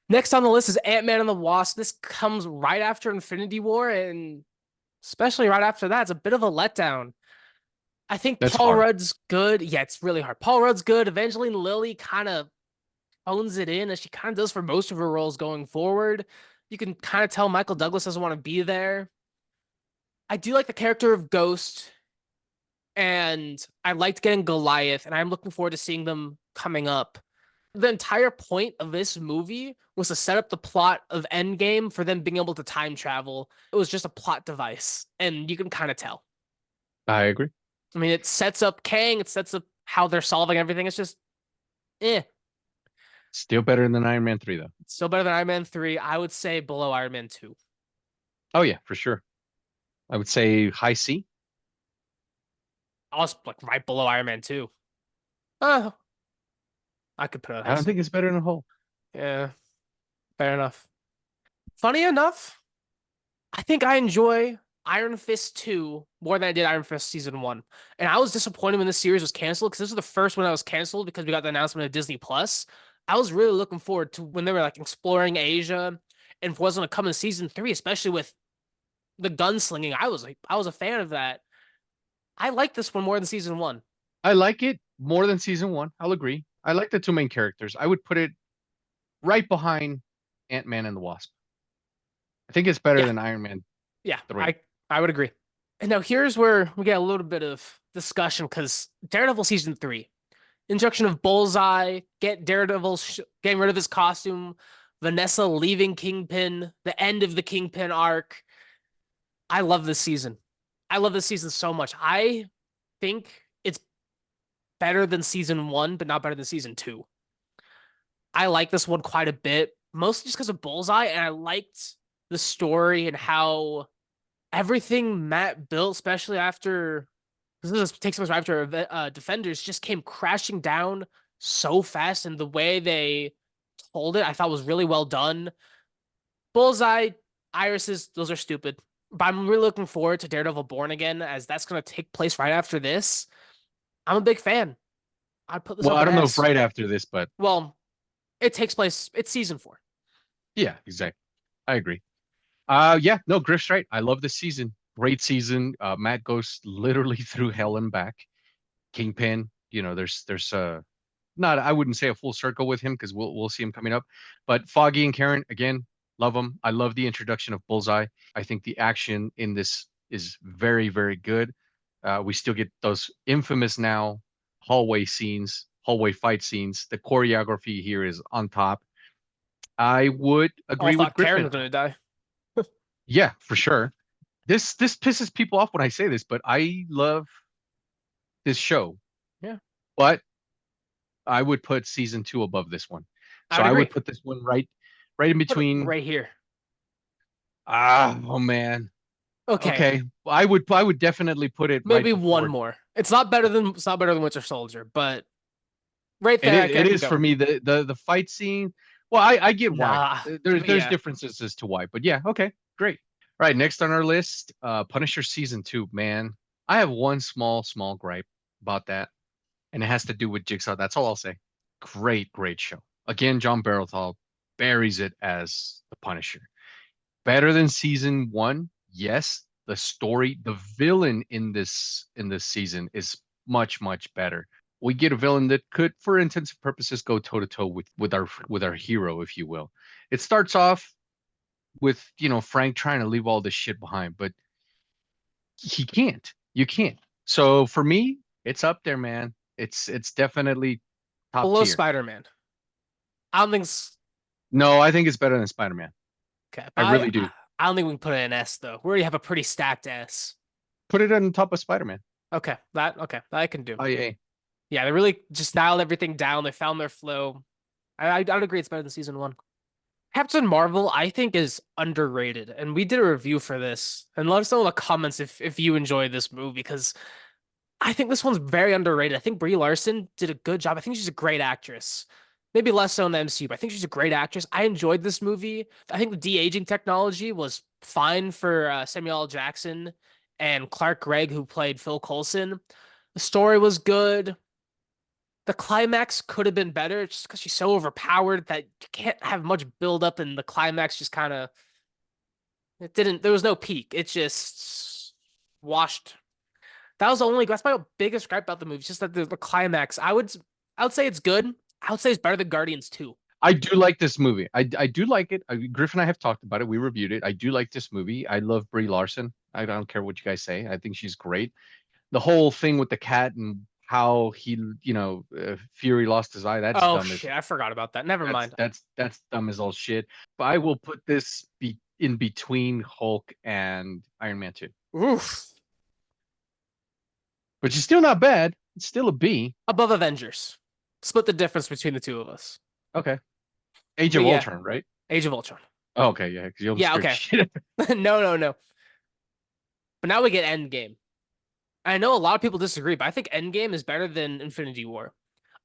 A: Next on the list is Ant-Man and the Wasp. This comes right after Infinity War, and especially right after that, it's a bit of a letdown. I think
B: That's
A: Paul
B: hard.
A: Rudd's good. Yeah, it's really hard. Paul Rudd's good. Evangeline Lilly kind of owns it in as she kind of does for most of her roles going forward. You can kind of tell Michael Douglas doesn't want to be there. I do like the character of Ghost, and I liked getting Goliath, and I'm looking forward to seeing them coming up. The entire point of this movie was to set up the plot of Endgame for them being able to time travel. It was just a plot device, and you can kind of tell.
B: I agree.
A: I mean, it sets up Kang, it sets up how they're solving everything. It's just, eh.
B: Still better than Iron Man 3 though.
A: It's still better than Iron Man 3. I would say below Iron Man 2.
B: Oh yeah, for sure. I would say high C.
A: I was like right below Iron Man 2. Uh, I could put it
B: I
A: high
B: don't
A: C.
B: think it's better than Hulk.
A: Yeah, fair enough. Funny enough, I think I enjoy Iron Fist 2 more than I did Iron Fist Season 1. And I was disappointed when this series was canceled because this was the first one that was canceled because we got the announcement of Disney Plus. I was really looking forward to when they were like exploring Asia and if it wasn't to come in Season 3, especially with the gunslinging. I was a fan of that. I like this one more than Season 1.
B: I like it more than season one. I'll agree. I like the two main characters. I would put it right behind Ant-Man and the Wasp. I think it's better
A: Yeah,
B: than Iron Man
A: yeah,
B: 3.
A: I would agree. And now here's where we get a little bit of discussion because Daredevil Season 3. Introduction of Bullseye, get Daredevil getting rid of his costume, Vanessa leaving Kingpin, the end of the Kingpin arc. I love this season. I love this season so much. I think it's better than season one, but not better than season two. I like this one quite a bit, mostly just because of Bullseye, and I liked the story and how everything Matt built, especially after this takes place right after Defenders, just came crashing down so fast, and the way they told it, I thought was really well done. Bullseye, irises, those are stupid. But I'm really looking forward to Daredevil Born Again, as that's going to take place right after this. I'm a big fan. I'd put this
B: Well,
A: up
B: I
A: an
B: don't know if
A: S.
B: right after this, but
A: Well, it takes place, it's season four.
B: yeah, exactly. I agree. Yeah, no, Griff's right. I love this season. Great season. Matt goes literally through hell and back. Kingpin, there's not I wouldn't say a full circle with him because we'll see him coming up. But Foggy and Karen, again, love them. I love the introduction of Bullseye. I think the action in this is very, very good. We still get those infamous now hallway fight scenes. The choreography here is on top. I would
A: All
B: agree with
A: thought Karen was
B: Griffin.
A: going to die.
B: Yeah, for sure. This pisses people off when I say this, but I love this show.
A: Yeah,
B: But I would put season two above this one.
A: I
B: So
A: would
B: I
A: agree.
B: would put this one right in
A: Put it
B: between.
A: right here.
B: Oh man.
A: Okay,
B: Okay. I would definitely put it right
A: maybe one
B: before.
A: more. It's not better than Winter Soldier, but right
B: And
A: there I
B: it
A: can
B: is
A: go.
B: for me the fight scene. Well, I get why.
A: Nah,
B: There's
A: yeah.
B: differences as to why, but yeah, okay, great. All right, next on our list, Punisher season two, man. I have one small gripe about that, and it has to do with Jigsaw. That's all I'll say. Great show. Again, John Barenthal buries it as the Punisher. Better than season one, yes. The story, the villain in this season is much better. We get a villain that could, for intensive purposes, go toe to toe with our hero, if you will. It starts off with Frank trying to leave all this shit behind, but he can't. You can't. So for me, it's up there, man. It's definitely top
A: Below
B: tier.
A: Spider-Man. I don't think it's
B: No, I think it's better than Spider-Man.
A: okay,
B: I
A: but
B: really do.
A: I don't think we can put it in S though. We already have a pretty stacked S.
B: Put it on top of Spider-Man.
A: Okay, that I can do.
B: Oh yeah.
A: Yeah, they really just dialed everything down. They found their flow. I'd agree it's better than season one. Captain Marvel, I think, is underrated, and we did a review for this. And let us know in the comments if you enjoyed this movie because I think this one's very underrated. I think Brie Larson did a good job. I think she's a great actress. Maybe less so in the MCU, but I think she's a great actress. I enjoyed this movie. I think the de-aging technology was fine for Samuel L. Jackson and Clark Gregg, who played Phil Coulson. The story was good. The climax could have been better just because she's so overpowered that you can't have much build up, and the climax just kind of it didn't. There was no peak. It just washed. That was the only. That's my biggest gripe about the movie. It's just that the climax. I would say it's good. I would say it's better than Guardians 2.
B: I do like this movie. I do like it. Griff and I have talked about it. We reviewed it. I do like this movie. I love Brie Larson. I don't care what you guys say. I think she's great. The whole thing with the cat and how he, Fury lost his eye. That's
A: Oh
B: dumb as
A: shit, I forgot about that. Never
B: that's
A: mind.
B: that's that's dumb as all shit. But I will put this in between Hulk and Iron Man 2.
A: Oof.
B: Which is still not bad. It's still a B.
A: Above Avengers. Split the difference between the two of us.
B: Okay. Age of
A: But yeah,
B: Ultron, right?
A: Age of Ultron.
B: Oh, okay, yeah, because you almost
A: Yeah,
B: scared the
A: okay.
B: shit.
A: No, no, no. But now we get Endgame. I know a lot of people disagree, but I think Endgame is better than Infinity War.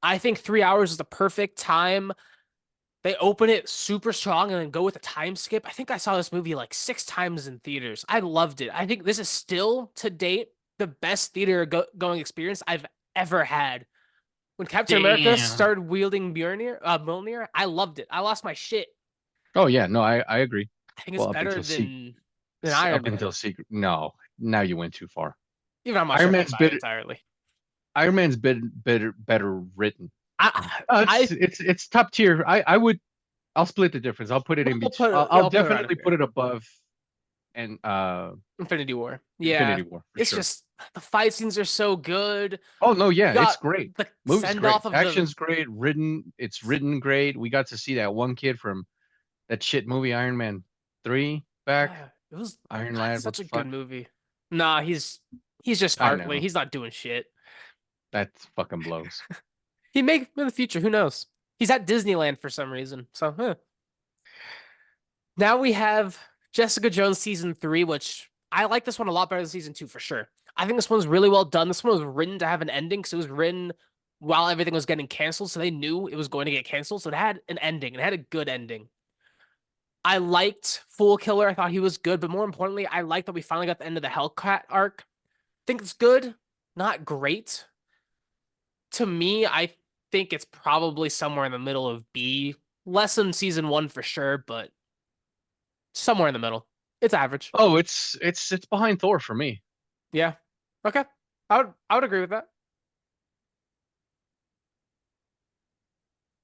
A: I think 3 hours is the perfect time. They open it super strong and then go with a time skip. I think I saw this movie like 6 times in theaters. I loved it. I think this is still to date the best going experience I've ever had. When Captain America
B: Damn.
A: started wielding Mjolnir, I loved it. I lost my shit.
B: Oh yeah, no, I agree.
A: I think it's
B: Well,
A: better than Iron
B: up
A: Man.
B: until Secret. No, now you went too far.
A: Even I'm not sure
B: Iron
A: about
B: Man's
A: that
B: better.
A: entirely.
B: Iron Man's better written.
A: I I
B: It's top tier. I'll split the difference. I'll put it in between. I'll
A: I'll put it right up
B: definitely put
A: here.
B: it above and
A: Infinity War. Yeah.
B: Infinity War for
A: It's
B: sure.
A: just the fight scenes are so good.
B: Oh no, yeah,
A: You
B: it's
A: got
B: great.
A: the
B: Movie's
A: send
B: great.
A: off of the
B: Action's great. It's written great. We got to see that one kid from that shit movie Iron Man 3 back.
A: yeah, it was
B: Iron
A: God,
B: Lad, what
A: such
B: the
A: a good
B: fuck?
A: movie. Nah, he's just
B: I
A: Hartley.
B: know.
A: He's not doing shit.
B: That fucking blows.
A: He may in the future, who knows? He's at Disneyland for some reason. So, now we have Jessica Jones season 3, which I like this one a lot better than season 2 for sure. I think this one's really well done. This one was written to have an ending because it was written while everything was getting canceled, so they knew it was going to get canceled. So it had an ending. It had a good ending. I liked Fool Killer. I thought he was good, but more importantly, I liked that we finally got the end of the Hellcat arc. I think it's good, not great. To me, I think it's probably somewhere in the middle of B. Less than season 1 for sure, but somewhere in the middle. It's average.
B: Oh, it's behind Thor for me.
A: Yeah. Okay. I would agree with that.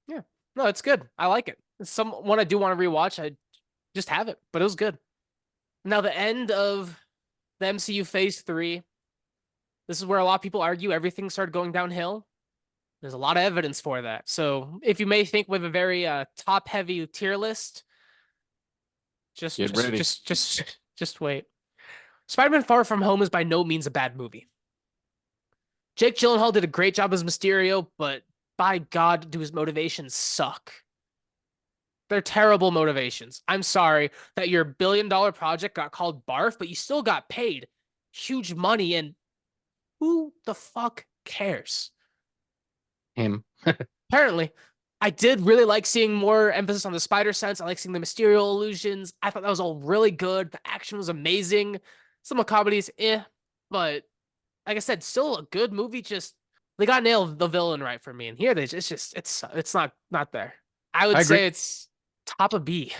A: Yeah. No, it's good. I like it. It's one I do want to rewatch. I just have it, but it was good. Now the end of the MCU Phase 3. This is where a lot of people argue everything started going downhill. There's a lot of evidence for that. So if you may think with a very top heavy tier list, just
B: Get
A: just
B: ready.
A: just just just wait. Spider-Man Far From Home is by no means a bad movie. Jake Gyllenhaal did a great job as Mysterio, but by God, do his motivations suck. They're terrible motivations. I'm sorry that your $1 billion project got called barf, but you still got paid huge money, and who the fuck cares?
B: Him.
A: Apparently, I did really like seeing more emphasis on the spider sense. I like seeing the Mysterio illusions. I thought that was all really good. The action was amazing. Some of the comedies, but like I said, still a good movie. Just they got nailed the villain right for me, and here it's not there. I would
B: I agree.
A: say it's top of B.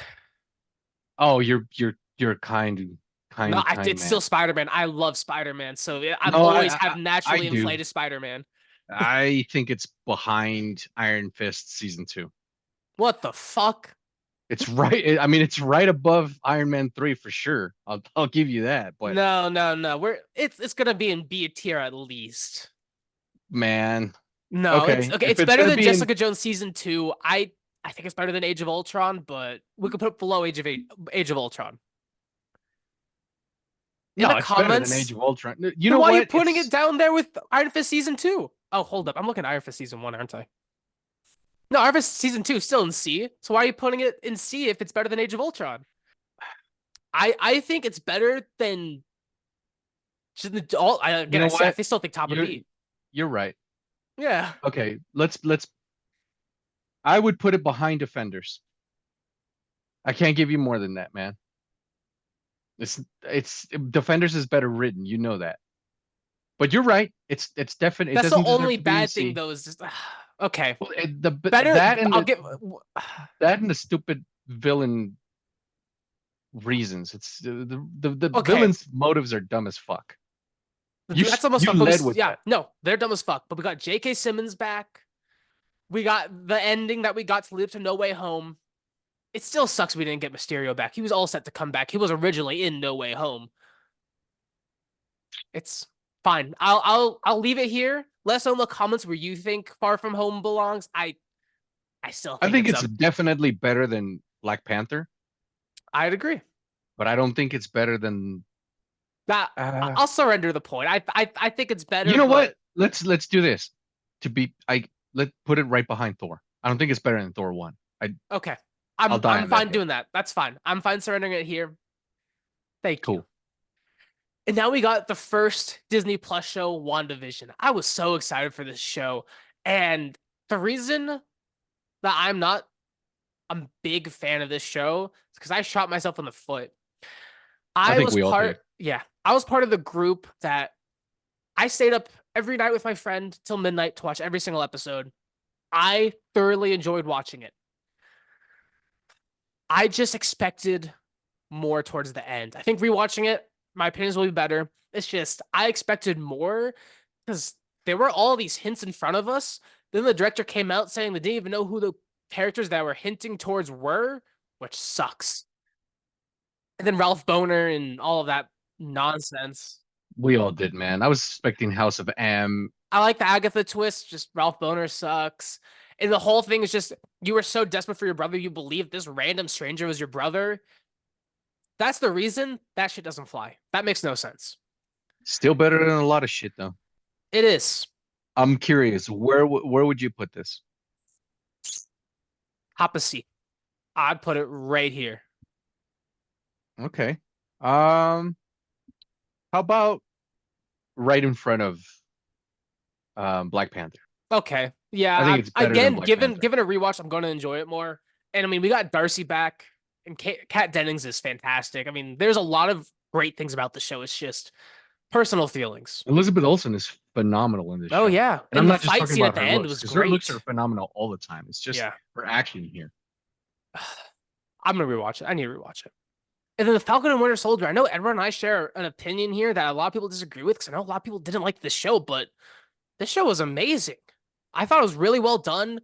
B: Oh, you're a
A: No,
B: kind
A: it's still
B: man.
A: Spider-Man. I love Spider-Man, so I've
B: No,
A: always have
B: I
A: naturally
B: do.
A: inflated Spider-Man.
B: I think it's behind Iron Fist season 2.
A: What the fuck?
B: It's right. I mean, it's right above Iron Man 3 for sure. I'll give you that. But
A: No, no, no. It's gonna be in B tier at least.
B: man,
A: No, it's
B: okay.
A: okay.
B: If
A: It's
B: it's
A: better
B: gonna
A: than
B: be in,
A: Jessica Jones season 2. I think it's better than Age of Ultron, but we could put it below Age of Ultron. In the
B: no, it's better than Age
A: comments,
B: of Ultron. You
A: then
B: know
A: why are you
B: what?
A: putting it down there with Iron Fist season 2? Oh, hold up. I'm looking at Iron Fist season 1, aren't I? No, Iron Fist season 2 is still in C. So why are you putting it in C if it's better than Age of Ultron? I think it's better than all.
B: You
A: Again,
B: know
A: I
B: what?
A: still think top of
B: You're
A: B.
B: you're right.
A: Yeah.
B: Okay, let's. I would put it behind Defenders. I can't give you more than that, man. It's Defenders is better written. You know that. But you're right. It's definite. It
A: That's the
B: doesn't deserve
A: only
B: to be in
A: bad thing
B: C.
A: though, is just okay.
B: Well,
A: Better
B: that and
A: I'll give
B: that and the stupid villain reasons. It's the
A: okay.
B: villain's motives are dumb as fuck.
A: That's almost
B: You
A: fuck, but
B: led with
A: yeah,
B: that.
A: no, they're dumb as fuck. But we got J.K. Simmons back. We got the ending that we got to lead up to No Way Home. It still sucks we didn't get Mysterio back. He was all set to come back. He was originally in No Way Home. It's fine. I'll leave it here. Let us know in the comments where you think Far From Home belongs. I still
B: I
A: think
B: think
A: it's
B: it's
A: a.
B: definitely better than Black Panther,
A: I'd agree.
B: but I don't think it's better than
A: That
B: uh
A: I'll surrender the point. I think it's
B: you
A: better,
B: know what?
A: but
B: Let's do this. To be I let put it right behind Thor. I don't think it's better than Thor 1.
A: okay.
B: I'll die
A: I'm
B: on that
A: fine
B: hill.
A: doing that. That's fine. I'm fine surrendering it here. Thank you.
B: Cool.
A: And now we got the first Disney Plus show, WandaVision. I was so excited for this show. And the reason that I'm not a big fan of this show is because I shot myself in the foot.
B: I
A: I
B: think
A: was
B: we all did.
A: part, yeah, I was part of the group that I stayed up every night with my friend till midnight to watch every single episode. I thoroughly enjoyed watching it. I just expected more towards the end. I think rewatching it, my opinions will be better. It's just I expected more because there were all these hints in front of us. Then the director came out saying they didn't even know who the characters that were hinting towards were, which sucks. And then Ralph Boner and all of that nonsense.
B: We all did, man. I was expecting House of M.
A: I like the Agatha twist, just Ralph Boner sucks. And the whole thing is just you were so desperate for your brother, you believed this random stranger was your brother. That's the reason that shit doesn't fly. That makes no sense.
B: Still better than a lot of shit, though.
A: It is.
B: I'm curious, where would you put this?
A: Hop a seat. I'd put it right here.
B: Okay. How about right in front of Black Panther?
A: Okay. Yeah.
B: I think it's better than
A: Again,
B: Black Panther.
A: given a rewatch, I'm going to enjoy it more. And I mean, we got Darcy back, and Kat Dennings is fantastic. I mean, there's a lot of great things about the show. It's just personal feelings.
B: Elizabeth Olsen is phenomenal in this
A: Oh
B: show.
A: yeah,
B: And I'm
A: and the
B: not just
A: fight
B: talking
A: scene at
B: about
A: the
B: her
A: end
B: looks,
A: was
B: because her looks are
A: great.
B: phenomenal all the time. It's just
A: Yeah.
B: her action here.
A: I'm gonna rewatch it. I need to rewatch it. And then the Falcon and Winter Soldier. I know Edward and I share an opinion here that a lot of people disagree with because I know a lot of people didn't like this show, but this show was amazing. I thought it was really well done.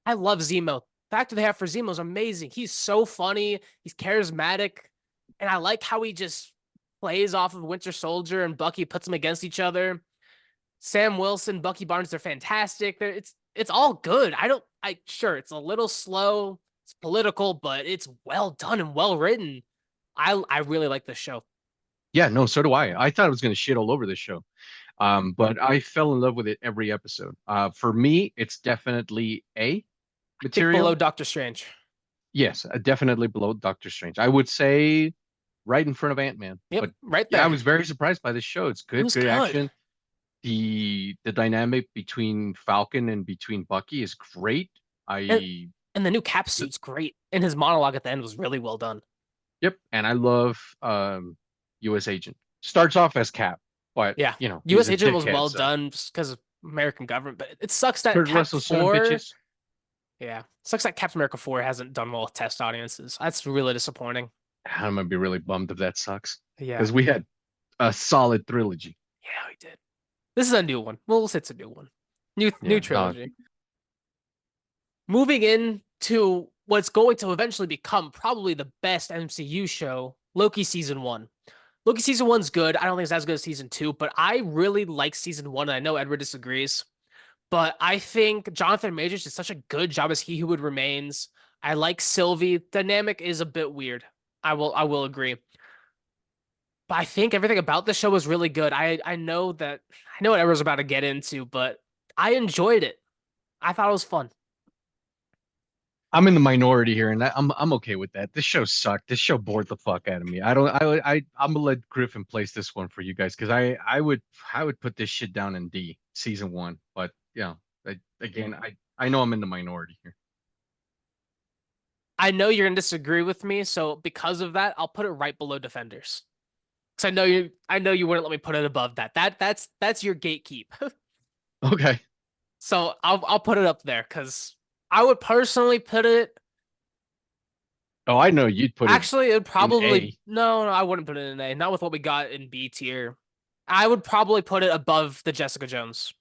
A: I love Zemo. The actor they have for Zemo is amazing. He's so funny. He's charismatic, and I like how he just plays off of Winter Soldier and Bucky puts them against each other. Sam Wilson, Bucky Barnes, they're fantastic. It's all good. I sure it's a little slow, it's political, but it's well done and well written. I really like this show.
B: Yeah, no, so do I. I thought I was going to shit all over this show. But I fell in love with it every episode. For me, it's definitely A
A: I think below
B: material.
A: Doctor Strange.
B: Yes, definitely below Doctor Strange. I would say right in front of Ant-Man.
A: Yep,
B: But
A: right
B: yeah, I
A: there.
B: was very surprised by this show. It's
A: It
B: good,
A: was
B: good
A: good.
B: action. The dynamic between Falcon and between Bucky is great.
A: And
B: I
A: and the new Cap suit's great. And his monologue at the end was really well done.
B: Yep, and I love US Agent. Starts off as Cap, but
A: Yeah.
B: he's
A: US
B: a
A: Agent was
B: dickhead,
A: well
B: so
A: done just because of American government, but it sucks that
B: Kurt
A: Cap
B: Russell son of
A: 4,
B: bitches.
A: yeah. Sucks that Captain America 4 hasn't done well with test audiences. That's really disappointing.
B: I'm gonna be really bummed if that sucks.
A: Yeah.
B: Because we had a solid trilogy.
A: Yeah, we did. This is a new one. Well, we'll say it's a new one. New
B: Yeah.
A: trilogy. Moving into what's going to eventually become probably the best MCU show, Loki season 1. Loki season 1's good. I don't think it's as good as season 2, but I really like season 1, and I know Edward disagrees. But I think Jonathan Majors did such a good job as He Who Would Remains. I like Sylvie. Dynamic is a bit weird. I will agree. But I think everything about the show was really good. I know that I know what everyone's about to get into, but I enjoyed it. I thought it was fun.
B: I'm in the minority here, and I'm okay with that. This show sucked. This show bored the fuck out of me. I don't. I'm gonna let Griffin place this one for you guys because I would put this shit down in D season 1. But again, I know I'm in the minority here.
A: I know you're gonna disagree with me, so because of that, I'll put it right below Defenders. Because I know you wouldn't let me put it above that. That's your gatekeep.
B: Okay.
A: So I'll put it up there because I would personally put it.
B: Oh, I know you'd put it
A: Actually, it'd
B: in
A: probably
B: A.
A: no, I wouldn't put it in A. Not with what we got in B tier. I would probably put it above the Jessica Jones.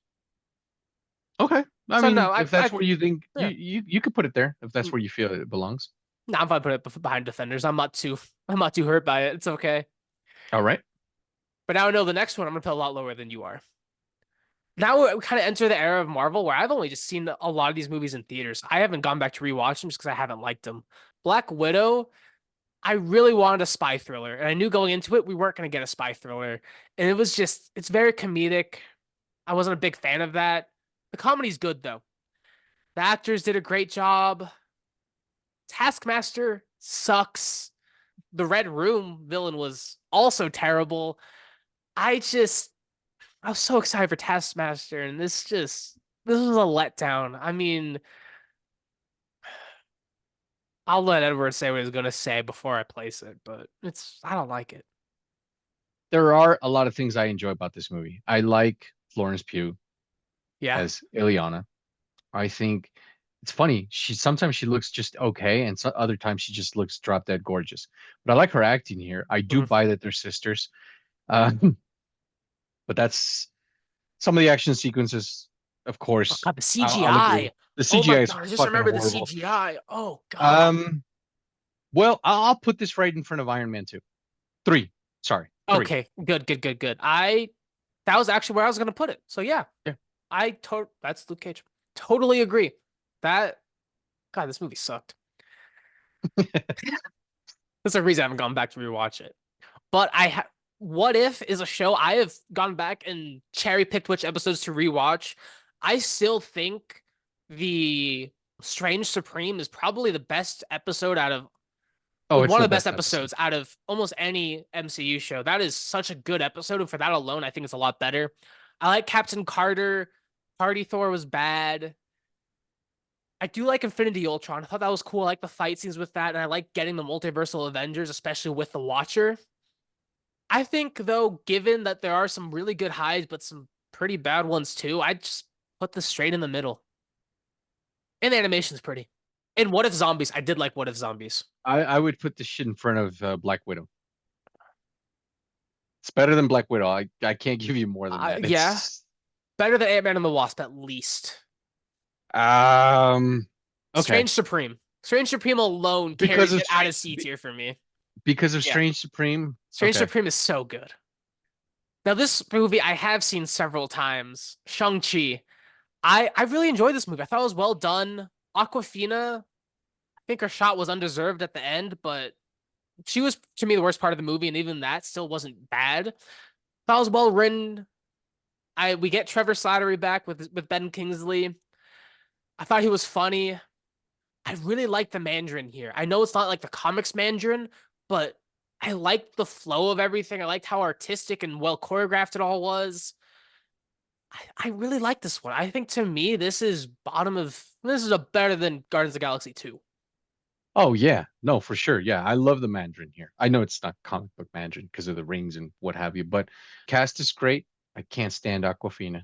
B: Okay. I
A: So
B: mean,
A: no,
B: if that's where you think you
A: yeah,
B: you could put it there, if that's where you feel it belongs.
A: no, I'm fine putting it behind Defenders. I'm not too hurt by it. It's okay.
B: All right.
A: But now I know the next one I'm gonna put a lot lower than you are. Now we kind of enter the era of Marvel where I've only just seen a lot of these movies in theaters. I haven't gone back to rewatch them just because I haven't liked them. Black Widow, I really wanted a spy thriller, and I knew going into it we weren't going to get a spy thriller. And it was just, it's very comedic. I wasn't a big fan of that. The comedy's good though. The actors did a great job. Taskmaster sucks. The Red Room villain was also terrible. I just, I was so excited for Taskmaster, and this was a letdown. I mean, I'll let Edward say what he's gonna say before I place it, but I don't like it.
B: There are a lot of things I enjoy about this movie. I like Florence Pugh
A: Yeah.
B: as Ileana. I think it's funny. She sometimes she looks just okay, and other times she just looks drop dead gorgeous. But I like her acting here. I do
A: Mhm.
B: buy that they're sisters. Uh, but that's some of the action sequences, of
A: Oh
B: course,
A: God, the
B: I'll agree.
A: CGI.
B: The
A: Oh my
B: CGI is
A: God, I just
B: fucking
A: remember the
B: horrible.
A: CGI. Oh God.
B: Um, well, I'll put this right in front of Iron Man 2. 3. Sorry, 3.
A: Okay, good, good, good, good. That was actually where I was gonna put it. So yeah,
B: Yeah.
A: that's Luke Cage. Totally agree. That God, this movie sucked. That's the reason I haven't gone back to rewatch it. But What If is a show I have gone back and cherry picked which episodes to rewatch. I still think the Strange Supreme is probably the best episode out of
B: Oh,
A: like
B: it's
A: one of
B: the
A: the best
B: best episode.
A: episodes out of almost any MCU show. That is such a good episode, and for that alone, I think it's a lot better. I like Captain Carter. Party Thor was bad. I do like Infinity Ultron. I thought that was cool. I like the fight scenes with that, and I like getting the multiversal Avengers, especially with the Watcher. I think, though, given that there are some really good highs, but some pretty bad ones too, I'd just put this straight in the middle. And the animation's pretty. And What If Zombies? I did like What If Zombies.
B: I would put this shit in front of Black Widow. It's better than Black Widow. I can't give you more than that.
A: Yeah, better than Ant-Man and the Wasp, at least.
B: Um okay.
A: Strange Supreme. Strange Supreme alone
B: Because
A: carries
B: of
A: it out
B: Strange
A: of C tier for me.
B: because of
A: Yeah.
B: Strange Supreme.
A: Strange
B: Okay.
A: Supreme is so good. Now, this movie I have seen several times. Shang-Chi. I really enjoyed this movie. I thought it was well done. Aquafina, I think her shot was undeserved at the end, but she was to me the worst part of the movie, and even that still wasn't bad. Thought it was well written. I We get Trevor Slattery back with Ben Kingsley. I thought he was funny. I really like the Mandarin here. I know it's not like the comics Mandarin, but I liked the flow of everything. I liked how artistic and well choreographed it all was. I really like this one. I think to me, this is a better than Guardians of the Galaxy 2.
B: Oh yeah. No, for sure. Yeah. I love the Mandarin here. I know it's not comic book Mandarin because of the rings and what have you, but cast is great. I can't stand Aquafina.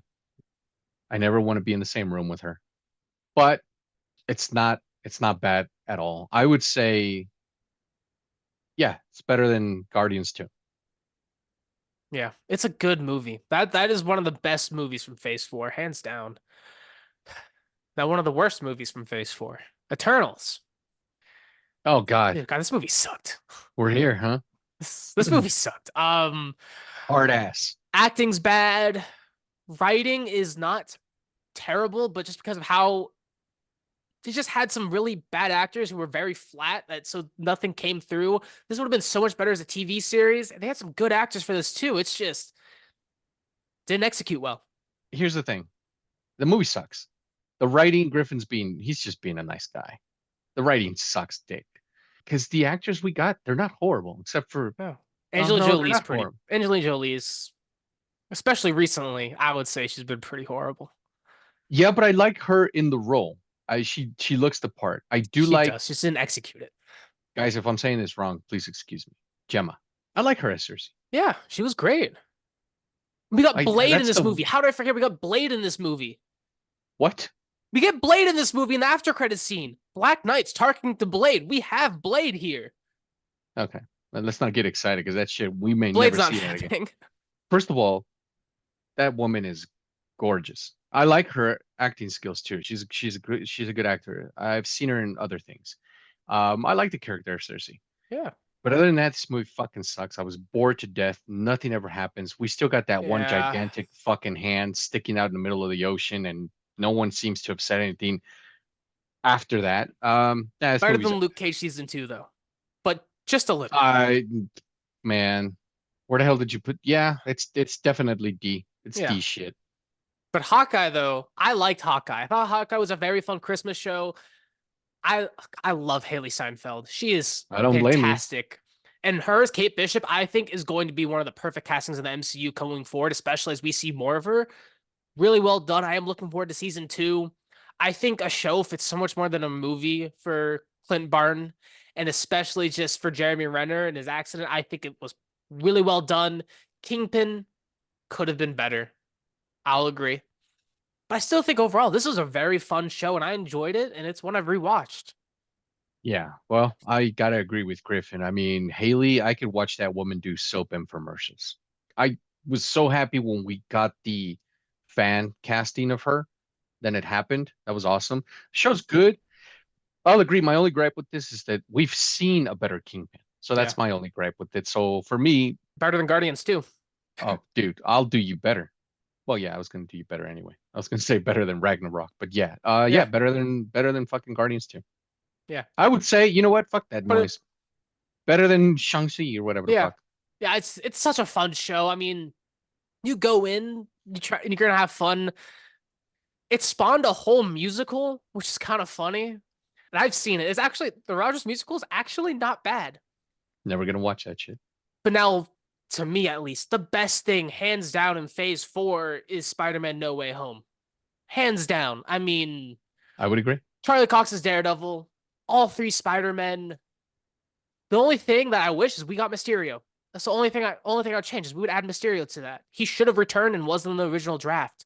B: I never want to be in the same room with her. But it's not bad at all. I would say, yeah, it's better than Guardians 2.
A: Yeah, it's a good movie. That is one of the best movies from Phase 4, hands down. Now, one of the worst movies from Phase 4, Eternals.
B: Oh God.
A: Dude, God, this movie sucked.
B: We're here, huh?
A: This movie sucked.
B: Hard ass.
A: Acting's bad. Writing is not terrible, but just because of how they just had some really bad actors who were very flat, that so nothing came through. This would have been so much better as a TV series. And they had some good actors for this too. It's just didn't execute well.
B: Here's the thing. The movie sucks. The writing, he's just being a nice guy. The writing sucks dick. Because the actors we got, they're not horrible, except for,
A: Yeah.
B: oh
A: Angela
B: no, they're
A: Jolie's
B: not
A: pretty.
B: horrible.
A: Angelina Jolie's, especially recently, I would say she's been pretty horrible.
B: Yeah, but I like her in the role. She looks the part. I do
A: She
B: like,
A: does. She just didn't execute it.
B: guys, if I'm saying this wrong, please excuse me. Gemma. I like her as Cersei.
A: Yeah, she was great. We got Blade in
B: That's
A: this
B: the
A: movie. How did I forget we got Blade in this movie?
B: what?
A: We get Blade in this movie in the after credit scene. Black Knight's talking to Blade. We have Blade here.
B: Okay. Let's not get excited because that shit, we may
A: Blade's
B: never
A: not
B: see that again.
A: happening.
B: First of all, that woman is gorgeous. I like her acting skills too. She's a good actor. I've seen her in other things. I like the character of Cersei.
A: Yeah.
B: But other than that, this movie fucking sucks. I was bored to death. Nothing ever happens. We still got that one
A: Yeah.
B: gigantic fucking hand sticking out in the middle of the ocean, and no one seems to have said anything after that. Yeah, this
A: Better
B: movie's
A: than Luke Cage season 2 though. But just a little.
B: I man, where the hell did you put? Yeah, it's definitely D. It's
A: Yeah.
B: D shit.
A: But Hawkeye though, I liked Hawkeye. I thought Hawkeye was a very fun Christmas show. I I love Haley Steinfeld. She is
B: I don't blame you.
A: fantastic. And hers, Kate Bishop, I think is going to be one of the perfect castings in the MCU going forward, especially as we see more of her. Really well done. I am looking forward to season 2. I think a show fits so much more than a movie for Clint Barton, and especially just for Jeremy Renner and his accident. I think it was really well done. Kingpin could have been better. I'll agree. But I still think overall this was a very fun show and I enjoyed it, and it's one I've rewatched.
B: Yeah, well, I gotta agree with Griffin. I mean, Haley, I could watch that woman do soap infomercials. I was so happy when we got the fan casting of her. Then it happened. That was awesome. Show's good. I'll agree. My only gripe with this is that we've seen a better Kingpin. So
A: Yeah.
B: that's my only gripe with it. So for me,
A: Better than Guardians too.
B: oh, dude, I'll do you better. Well, yeah, I was gonna do you better anyway. I was gonna say better than Ragnarok, but yeah, yeah,
A: Yeah.
B: better than fucking Guardians 2.
A: Yeah.
B: I would say, you know what? Fuck that
A: But it,
B: noise. Better than Shang-Chi or whatever the
A: yeah.
B: fuck.
A: Yeah, it's such a fun show. I mean, you go in, you try and you're gonna have fun. It spawned a whole musical, which is kind of funny. And I've seen it. It's actually the Rogers musical is actually not bad.
B: Never gonna watch that shit.
A: But now, to me at least, the best thing, hands down, in phase 4 is Spider-Man No Way Home. Hands down. I mean,
B: I would agree.
A: Charlie Cox's Daredevil, all three Spider-Men. The only thing that I wish is we got Mysterio. That's the only thing I'd change is we would add Mysterio to that. He should have returned and was in the original draft.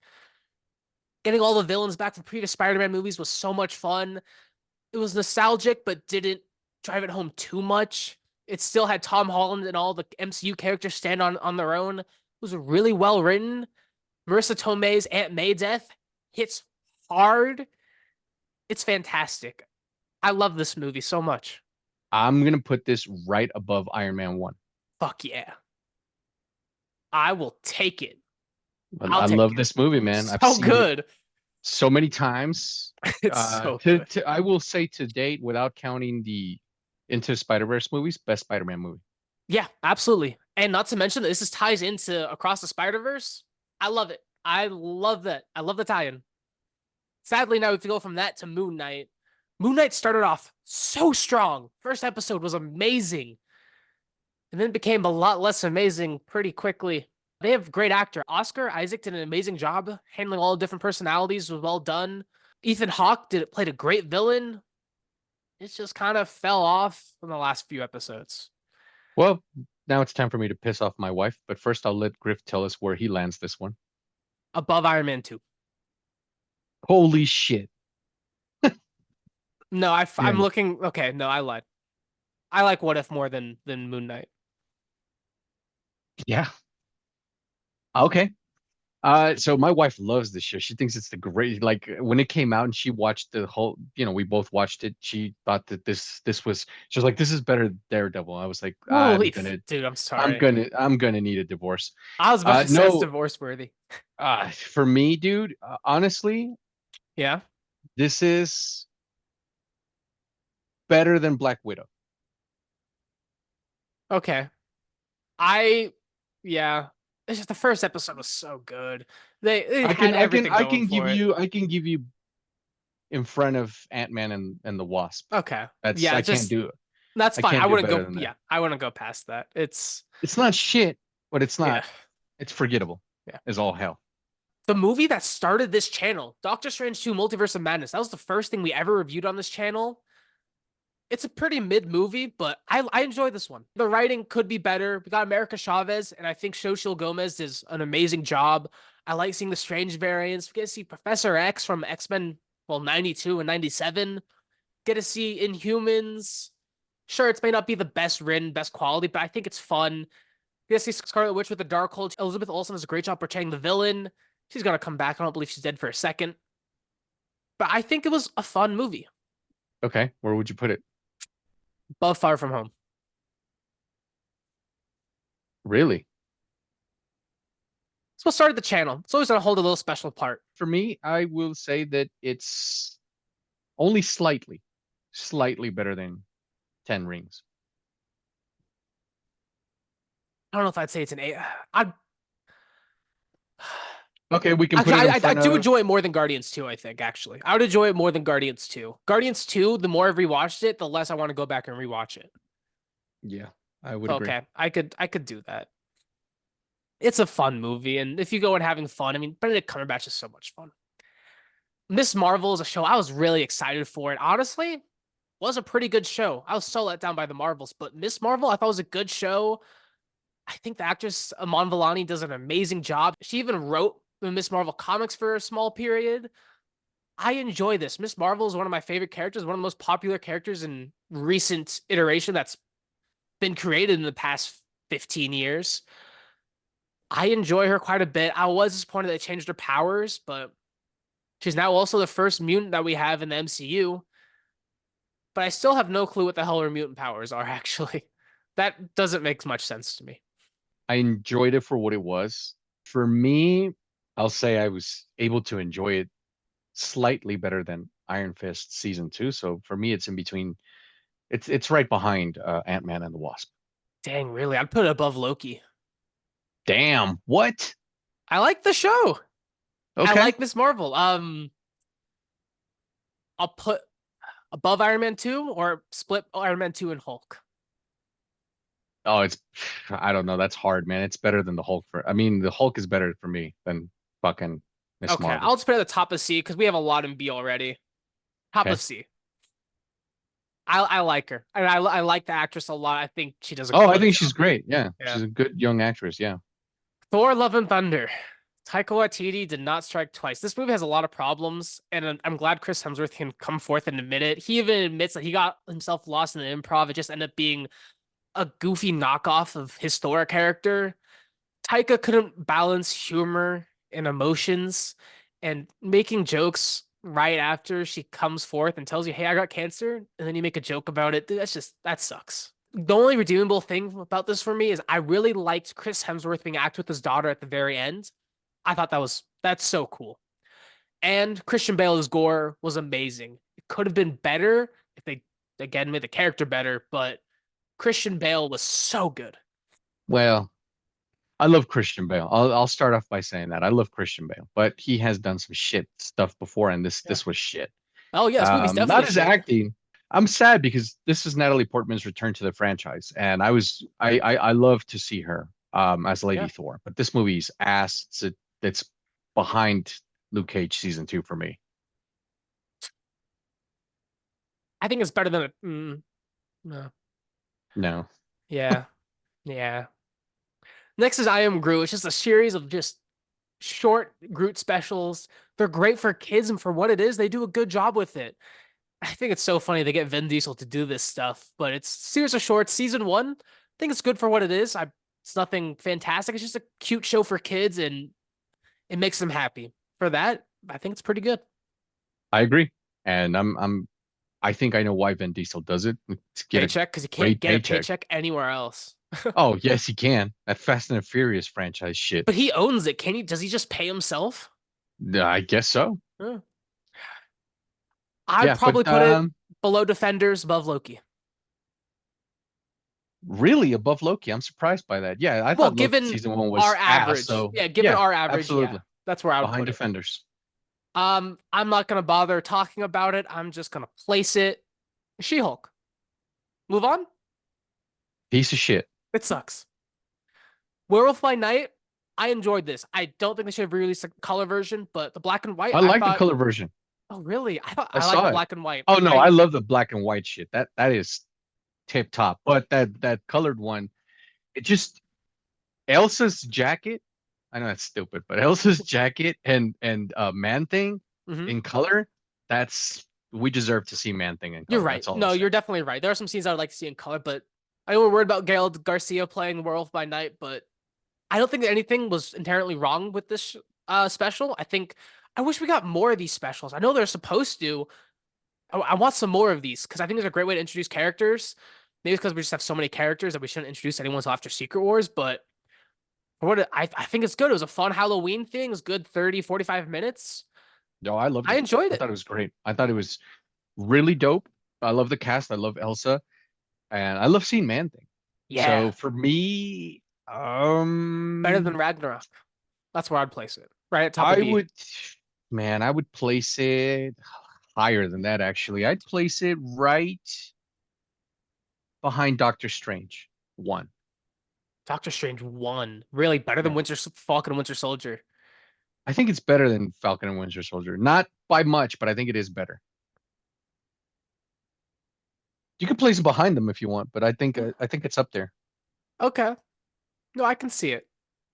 A: Getting all the villains back from previous Spider-Man movies was so much fun. It was nostalgic, but didn't drive it home too much. It still had Tom Holland and all the MCU characters stand on their own. It was really well written. Marissa Tomei's Aunt May death hits hard. It's fantastic. I love this movie so much.
B: I'm gonna put this right above Iron Man 1.
A: Fuck yeah. I will take it.
B: I
A: I'll take
B: love
A: it.
B: this movie, man. I've
A: So
B: seen it
A: good.
B: so many times.
A: It's so good.
B: I will say to date, without counting the Into Spider-Verse movies, best Spider-Man movie.
A: Yeah, absolutely. And not to mention that this is ties into Across the Spider-Verse. I love it. I love that. I love the tie-in. Sadly, now we have to go from that to Moon Knight. Moon Knight started off so strong. First episode was amazing, and then became a lot less amazing pretty quickly. They have great actor. Oscar Isaac did an amazing job handling all the different personalities. Was well done. Ethan Hawke played a great villain. It just kind of fell off in the last few episodes.
B: Well, now it's time for me to piss off my wife, but first I'll let Griff tell us where he lands this one.
A: Above Iron Man 2.
B: Holy shit.
A: No,
B: Yeah.
A: I'm looking. Okay, no, I lied. I like What If more than Moon Knight.
B: Yeah. Okay. So my wife loves this show. She thinks it's the great, like when it came out and she watched the whole, we both watched it. She thought that this was, she was like, this is better than Daredevil. I was like,
A: Holy, dude, I'm sorry.
B: I'm gonna need a divorce.
A: I was about to say it's
B: No,
A: divorce worthy.
B: for me, dude, honestly,
A: Yeah.
B: this is better than Black Widow.
A: Okay. I, yeah. It's just the first episode was so good. They had everything going for it.
B: I can give you in front of Ant-Man and the Wasp.
A: Okay.
B: That's
A: Yeah,
B: I can't
A: just
B: do it.
A: that's
B: I
A: fine. I
B: can't do
A: wouldn't
B: better
A: go.
B: than that.
A: Yeah, I wouldn't go past that.
B: It's not shit, but it's
A: Yeah,
B: not. It's forgettable
A: yeah.
B: as all hell.
A: The movie that started this channel, Doctor Strange 2 Multiverse of Madness, that was the first thing we ever reviewed on this channel. It's a pretty mid movie, but I enjoy this one. The writing could be better. We got America Chavez, and I think Xochitl Gomez does an amazing job. I like seeing the Strange variants. We get to see Professor X from X-Men, well, 92 and 97. Get to see Inhumans. Sure, it may not be the best written, best quality, but I think it's fun. Get to see Scarlet Witch with the Darkhold. Elizabeth Olsen does a great job portraying the villain. She's gonna come back. I don't believe she's dead for a second. But I think it was a fun movie.
B: Okay, where would you put it?
A: Above Far From Home.
B: Really?
A: It's what started the channel. It's always gonna hold a little special part.
B: For me, I will say that it's only slightly better than Ten Rings.
A: I don't know if I'd say it's an eight. I
B: Okay, we can put
A: actually
B: it in
A: I
B: front
A: do
B: of.
A: enjoy it more than Guardians 2, I think, actually. I would enjoy it more than Guardians 2. Guardians 2, the more I've rewatched it, the less I want to go back and rewatch it.
B: Yeah, I would
A: So
B: agree.
A: okay, I could do that. It's a fun movie, and if you go and having fun, I mean, Benedict Cumberbatch is so much fun. Miss Marvel is a show I was really excited for. It honestly was a pretty good show. I was so let down by the Marvels, but Miss Marvel I thought was a good show. I think the actress Amon Villani does an amazing job. She even wrote the Miss Marvel comics for a small period. I enjoy this. Miss Marvel is one of my favorite characters, one of the most popular characters in recent iteration that's been created in the past 15 years. I enjoy her quite a bit. I was disappointed they changed her powers, but she's now also the first mutant that we have in the MCU. But I still have no clue what the hell her mutant powers are, actually. That doesn't make much sense to me.
B: I enjoyed it for what it was. For me, I'll say I was able to enjoy it slightly better than Iron Fist season two. So for me, it's in between. It's right behind Ant-Man and the Wasp.
A: Dang, really? I'd put it above Loki.
B: Damn, what?
A: I like the show. I
B: Okay.
A: like Miss Marvel. I'll put above Iron Man 2 or split Iron Man 2 and Hulk.
B: Oh, it's I don't know. That's hard, man. It's better than the Hulk for. I mean, the Hulk is better for me than fucking Miss
A: Okay,
B: Marvel.
A: I'll just put it at the top of C because we have a lot in B already. Top of
B: Okay.
A: C. I like her. And I like the actress a lot. I think she does a
B: Oh, I
A: good
B: think
A: job.
B: she's great. Yeah,
A: Yeah.
B: she's a good young actress. Yeah.
A: Thor: Love and Thunder. Taika Waititi did not strike twice. This movie has a lot of problems, and I'm glad Chris Hemsworth can come forth and admit it. He even admits that he got himself lost in the improv. It just ended up being a goofy knockoff of his Thor character. Taika couldn't balance humor and emotions and making jokes right after she comes forth and tells you, "Hey, I got cancer," and then you make a joke about it. Dude, that sucks. The only redeemable thing about this for me is I really liked Chris Hemsworth being act with his daughter at the very end. I thought that's so cool. And Christian Bale's gore was amazing. It could have been better if they again made the character better, but Christian Bale was so good.
B: Well, I love Christian Bale. I'll start off by saying that I love Christian Bale, but he has done some shit stuff before, and this
A: Yeah.
B: this was shit.
A: Oh yeah, this movie's
B: Not
A: definitely
B: his
A: shit.
B: acting. I'm sad because this is Natalie Portman's return to the franchise, and I love to see her as Lady
A: Yeah.
B: Thor, but this movie's ass. It's behind Luke Cage season two for me.
A: I think it's better than no.
B: No,
A: Yeah. Yeah. Next is I Am Groot. It's just a series of just short Groot specials. They're great for kids and for what it is, they do a good job with it. I think it's so funny they get Vin Diesel to do this stuff, but it's series of shorts. Season one, I think it's good for what it is. It's nothing fantastic. It's just a cute show for kids and it makes them happy. For that, I think it's pretty good.
B: I agree, and I think I know why Vin Diesel does it to get a
A: Paycheck, because you can't
B: great
A: get a
B: paycheck.
A: paycheck anywhere else.
B: Oh, yes, he can. That Fast and the Furious franchise shit.
A: But he owns it. Can he? Does he just pay himself?
B: I guess so.
A: Huh. I'd
B: Yeah, but
A: probably put it below Defenders, above Loki.
B: really above Loki. I'm surprised by that. Yeah, I
A: Well,
B: thought Loki
A: given
B: season one
A: our
B: was ass.
A: average,
B: So
A: yeah, given
B: yeah,
A: our average, yeah,
B: absolutely.
A: that's where I would
B: Behind
A: put it.
B: Defenders.
A: I'm not gonna bother talking about it. I'm just gonna place it. She-Hulk. Move on.
B: Piece of shit.
A: It sucks. Werewolf by Night. I enjoyed this. I don't think they should have released a color version, but the black and white,
B: I
A: I
B: like the
A: thought,
B: color version.
A: oh really? I thought
B: I
A: I like the
B: saw it.
A: black and white.
B: Oh no, I
A: I
B: love the black and white shit. That is tip top. But that colored one, it just Elsa's jacket. I know that's stupid, but Elsa's jacket and Man Thing
A: mhm.
B: in color, that's we deserve to see Man Thing in
A: You're
B: color.
A: right.
B: That's all I'll
A: No,
B: say.
A: you're definitely right. There are some scenes I would like to see in color, but I know we're worried about Gael Garcia playing Werewolf by Night, but I don't think that anything was inherently wrong with this special. I think I wish we got more of these specials. I know they're supposed to. I want some more of these because I think it's a great way to introduce characters. Maybe it's because we just have so many characters that we shouldn't introduce anyone until after Secret Wars, but I think it's good. It was a fun Halloween thing. It was good 30, 45 minutes.
B: No, I loved
A: I
B: it.
A: enjoyed
B: I
A: it.
B: thought it was great. I thought it was really dope. I love the cast. I love Elsa, and I love seeing Man Thing.
A: Yeah.
B: So for me,
A: Better than Ragnarok. That's where I'd place it. Right at top of
B: I
A: B.
B: would, man, I would place it higher than that, actually. I'd place it right behind Doctor Strange. One.
A: Doctor Strange 1. Really better than
B: Yeah.
A: Falcon and Winter Soldier.
B: I think it's better than Falcon and Winter Soldier. Not by much, but I think it is better. You can place it behind them if you want, but I think it's up there.
A: Okay. No, I can see it.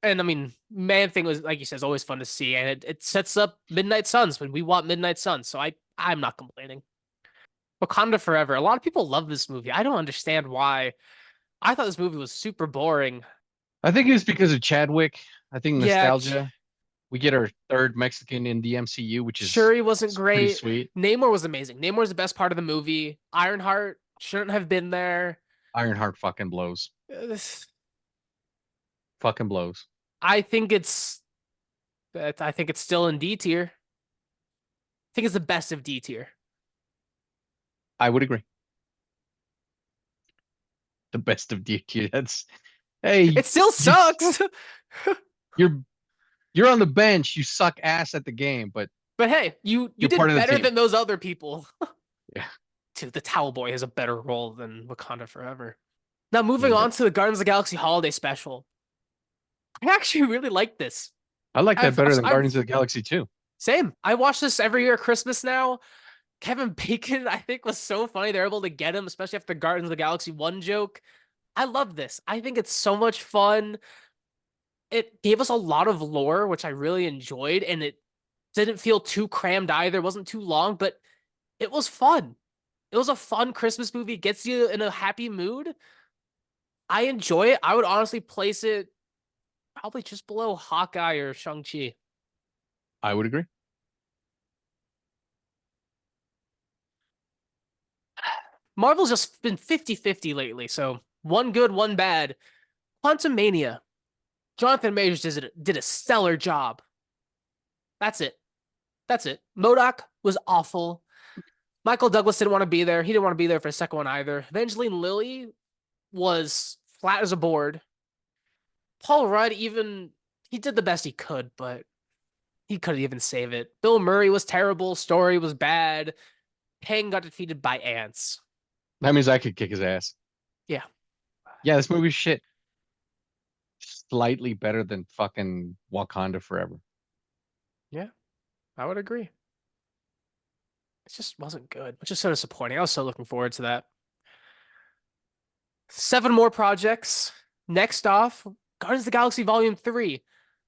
A: And I mean, Man Thing was, like you said, is always fun to see. And it sets up Midnight Suns when we want Midnight Suns. So I'm not complaining. Wakanda Forever. A lot of people love this movie. I don't understand why. I thought this movie was super boring.
B: I think it's because of Chadwick. I think
A: Yeah,
B: nostalgia. We get our third Mexican in the MCU, which is
A: Shuri wasn't
B: pretty
A: great.
B: sweet.
A: Namor was amazing. Namor was the best part of the movie. Ironheart shouldn't have been there.
B: Ironheart fucking blows.
A: This-
B: Fucking blows.
A: I think it's I think it's still in D tier. I think it's the best of D tier.
B: I would agree. The best of DQ. That's hey,
A: It still
B: you
A: sucks.
B: you're you're on the bench. You suck ass at the game, but
A: But hey, you
B: you're part
A: did
B: of the
A: better
B: team.
A: than those other people.
B: Yeah,
A: Dude, the Towel Boy has a better role than Wakanda Forever. Now moving
B: yeah.
A: on to the Guardians of the Galaxy Holiday Special. I actually really like this.
B: I like that better than Guardians
A: I've
B: of the Galaxy too.
A: same. I watch this every year at Christmas now. Kevin Bacon, I think, was so funny. They're able to get him, especially after the Guardians of the Galaxy 1 joke. I love this. I think it's so much fun. It gave us a lot of lore, which I really enjoyed, and it didn't feel too crammed either. It wasn't too long, but it was fun. It was a fun Christmas movie. It gets you in a happy mood. I enjoy it. I would honestly place it probably just below Hawkeye or Shang-Chi.
B: I would agree.
A: Marvel's just been 50-50 lately, so one good, one bad. Quantum Mania. Jonathan Majors did a stellar job. That's it. That's it. MODOK was awful. Michael Douglas didn't want to be there. He didn't want to be there for the second one either. Evangeline Lilly was flat as a board. Paul Rudd even he did the best he could, but he couldn't even save it. Bill Murray was terrible. Story was bad. Kang got defeated by ants.
B: That means I could kick his ass.
A: Yeah,
B: Yeah, this movie's shit. Slightly better than fucking Wakanda Forever.
A: yeah, I would agree. It just wasn't good, which is so disappointing. I was so looking forward to that. 7 more projects. Next off, Guardians of the Galaxy Volume 3.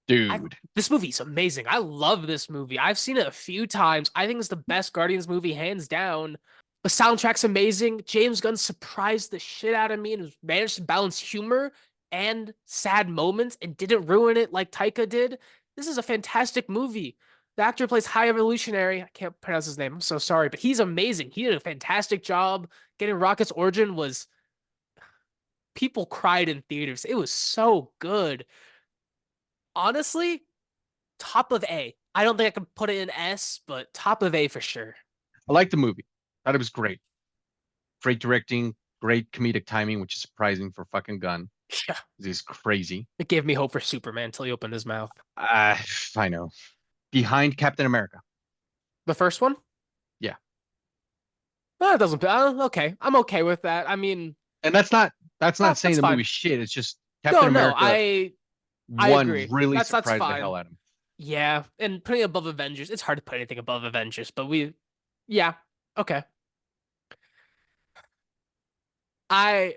B: Dude,
A: This movie's amazing. I love this movie. I've seen it a few times. I think it's the best Guardians movie, hands down. The soundtrack's amazing. James Gunn surprised the shit out of me and managed to balance humor and sad moments and didn't ruin it like Taika did. This is a fantastic movie. The actor who plays High Evolutionary. I can't pronounce his name. I'm so sorry, but he's amazing. He did a fantastic job. Getting Rocket's origin was people cried in theaters. It was so good. Honestly, top of A. I don't think I could put it in S, but top of A for sure.
B: I like the movie. Thought it was great. Great directing, great comedic timing, which is surprising for fucking Gunn.
A: Yeah,
B: He's crazy.
A: it gave me hope for Superman until he opened his mouth.
B: Uh, I know. Behind Captain America.
A: The first one?
B: Yeah.
A: It doesn't. Okay, I'm okay with that. I mean,
B: And that's not saying
A: that's
B: the
A: fine.
B: movie's shit. It's just
A: No,
B: Captain
A: no,
B: America
A: I
B: one
A: agree.
B: really
A: That's
B: surprised the hell
A: fine.
B: out of him.
A: Yeah, and putting it above Avengers, it's hard to put anything above Avengers, but yeah, okay. I,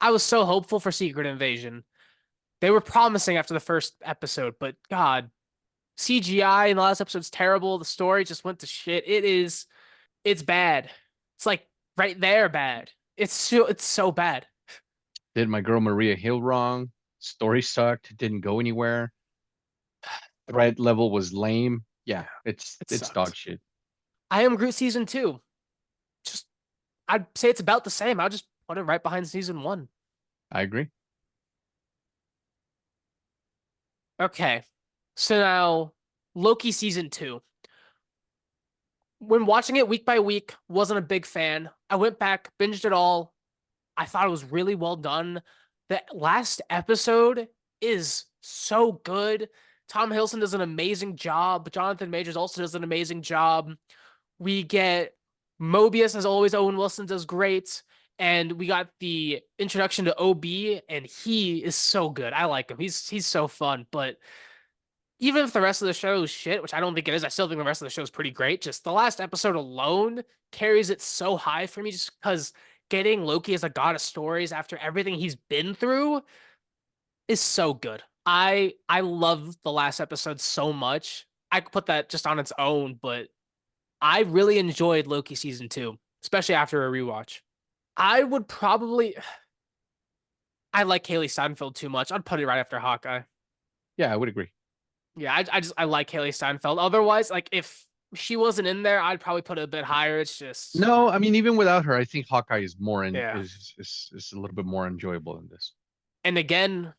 A: I was so hopeful for Secret Invasion. They were promising after the first episode, but God, CGI in the last episode's terrible. The story just went to shit. It's bad. It's like right there bad. It's so bad.
B: Did my girl Maria Hill wrong? Story sucked. Didn't go anywhere. Threat level was lame. Yeah,
A: Yeah,
B: it's
A: it
B: it's dog
A: sucked.
B: shit.
A: I Am Groot season 2. Just I'd say it's about the same. I'll just put it right behind season 1.
B: I agree.
A: Okay. So now Loki season 2. When watching it week by week, wasn't a big fan. I went back, binged it all. I thought it was really well done. The last episode is so good. Tom Hiddleston does an amazing job. Jonathan Majors also does an amazing job. We get Mobius, as always. Owen Wilson does great. And we got the introduction to OB, and he is so good. I like him. He's so fun. But even if the rest of the show is shit, which I don't think it is, I still think the rest of the show is pretty great. Just the last episode alone carries it so high for me just because getting Loki as a god of stories after everything he's been through is so good. I love the last episode so much. I could put that just on its own, but I really enjoyed Loki season 2, especially after a rewatch. I would probably I like Haley Steinfeld too much. I'd put it right after Hawkeye.
B: Yeah, I would agree.
A: Yeah, I like Haley Steinfeld. Otherwise, like if she wasn't in there, I'd probably put it a bit higher. It's just
B: No, I mean even without her, I think Hawkeye is more in
A: yeah.
B: is a little bit more enjoyable than this.
A: And again,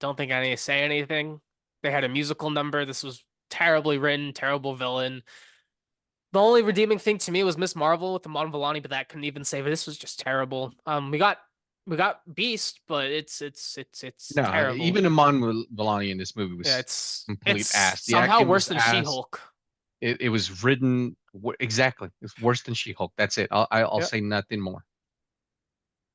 A: don't think I need to say anything. They had a musical number. This was terribly written, terrible villain. The only redeeming thing to me was Miss Marvel with the Mon Vellani, but that couldn't even save it. This was just terrible. We got Beast, but it's
B: No,
A: terrible.
B: even Iman Vellani in this movie
A: Yeah,
B: was
A: it's
B: complete ass. The
A: somehow
B: acting
A: worse
B: was
A: than
B: ass.
A: She-Hulk.
B: It was written exactly. It's worse than She-Hulk. That's it. I'll
A: Yep.
B: say nothing more.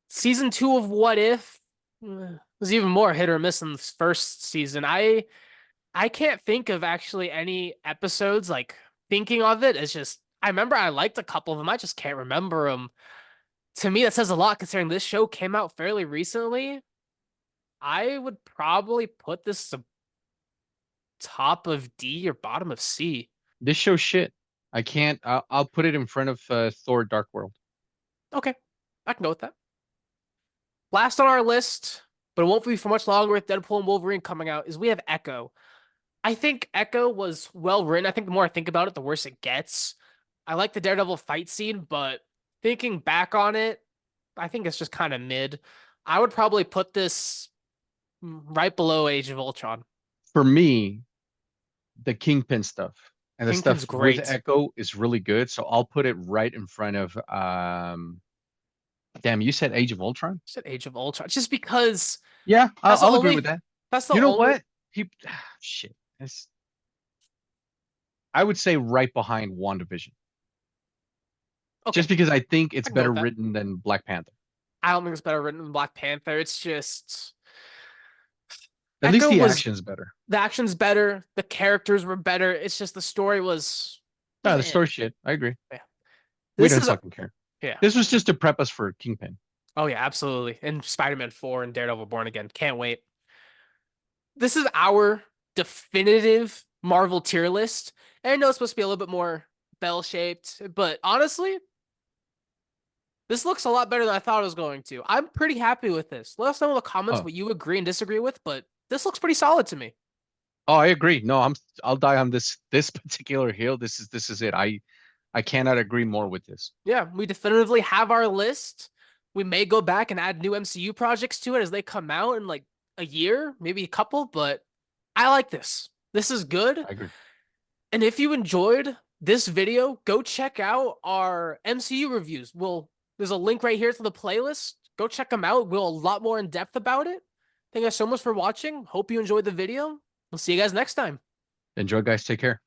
A: Season 2 of What If was even more hit or miss than the first season. I can't think of actually any episodes like thinking of it. It's just I remember I liked a couple of them. I just can't remember them. To me, that says a lot considering this show came out fairly recently. I would probably put this top of D or bottom of C.
B: This show shit. I can't. I'll put it in front of Thor: Dark World.
A: Okay, I can go with that. Last on our list, but it won't be for much longer with Deadpool and Wolverine coming out, is we have Echo. I think Echo was well written. I think the more I think about it, the worse it gets. I like the Daredevil fight scene, but thinking back on it, I think it's just kind of mid. I would probably put this right below Age of Ultron.
B: For me, the Kingpin stuff and the
A: Kingpin's
B: stuff with
A: great.
B: Echo is really good. So I'll put it right in front of damn, you said Age of Ultron?
A: I said Age of Ultron just because
B: Yeah,
A: that's the
B: I'll agree with
A: only
B: that.
A: that's the
B: You know
A: only
B: what? He shit. It's, I would say right behind WandaVision.
A: okay.
B: Just because I think
A: I
B: it's
A: can go
B: better
A: with that.
B: written than Black Panther.
A: I don't think it's better written than Black Panther. It's just
B: At least
A: Echo
B: the
A: was
B: action's better.
A: the action's better, the characters were better. It's just the story was
B: No, the
A: eh.
B: story shit. I agree.
A: Yeah.
B: We
A: This
B: don't
A: is a
B: fucking care.
A: yeah.
B: This was just to prep us for Kingpin.
A: Oh yeah, absolutely. And Spider-Man 4 and Daredevil Born Again. Can't wait. This is our definitive Marvel tier list. And I know it's supposed to be a little bit more bell-shaped, but honestly, this looks a lot better than I thought it was going to. I'm pretty happy with this. Let us know in the comments
B: Oh,
A: what you agree and disagree with, but this looks pretty solid to me.
B: oh, I agree. No, I'll die on this particular hill. This is it. I cannot agree more with this.
A: Yeah, we definitively have our list. We may go back and add new MCU projects to it as they come out in like a year, maybe a couple, but I like this. This is good.
B: I agree.
A: And if you enjoyed this video, go check out our MCU reviews. There's a link right here to the playlist. Go check them out. We'll a lot more in depth about it. Thank you guys so much for watching. Hope you enjoyed the video. We'll see you guys next time.
B: Enjoy, guys. Take care.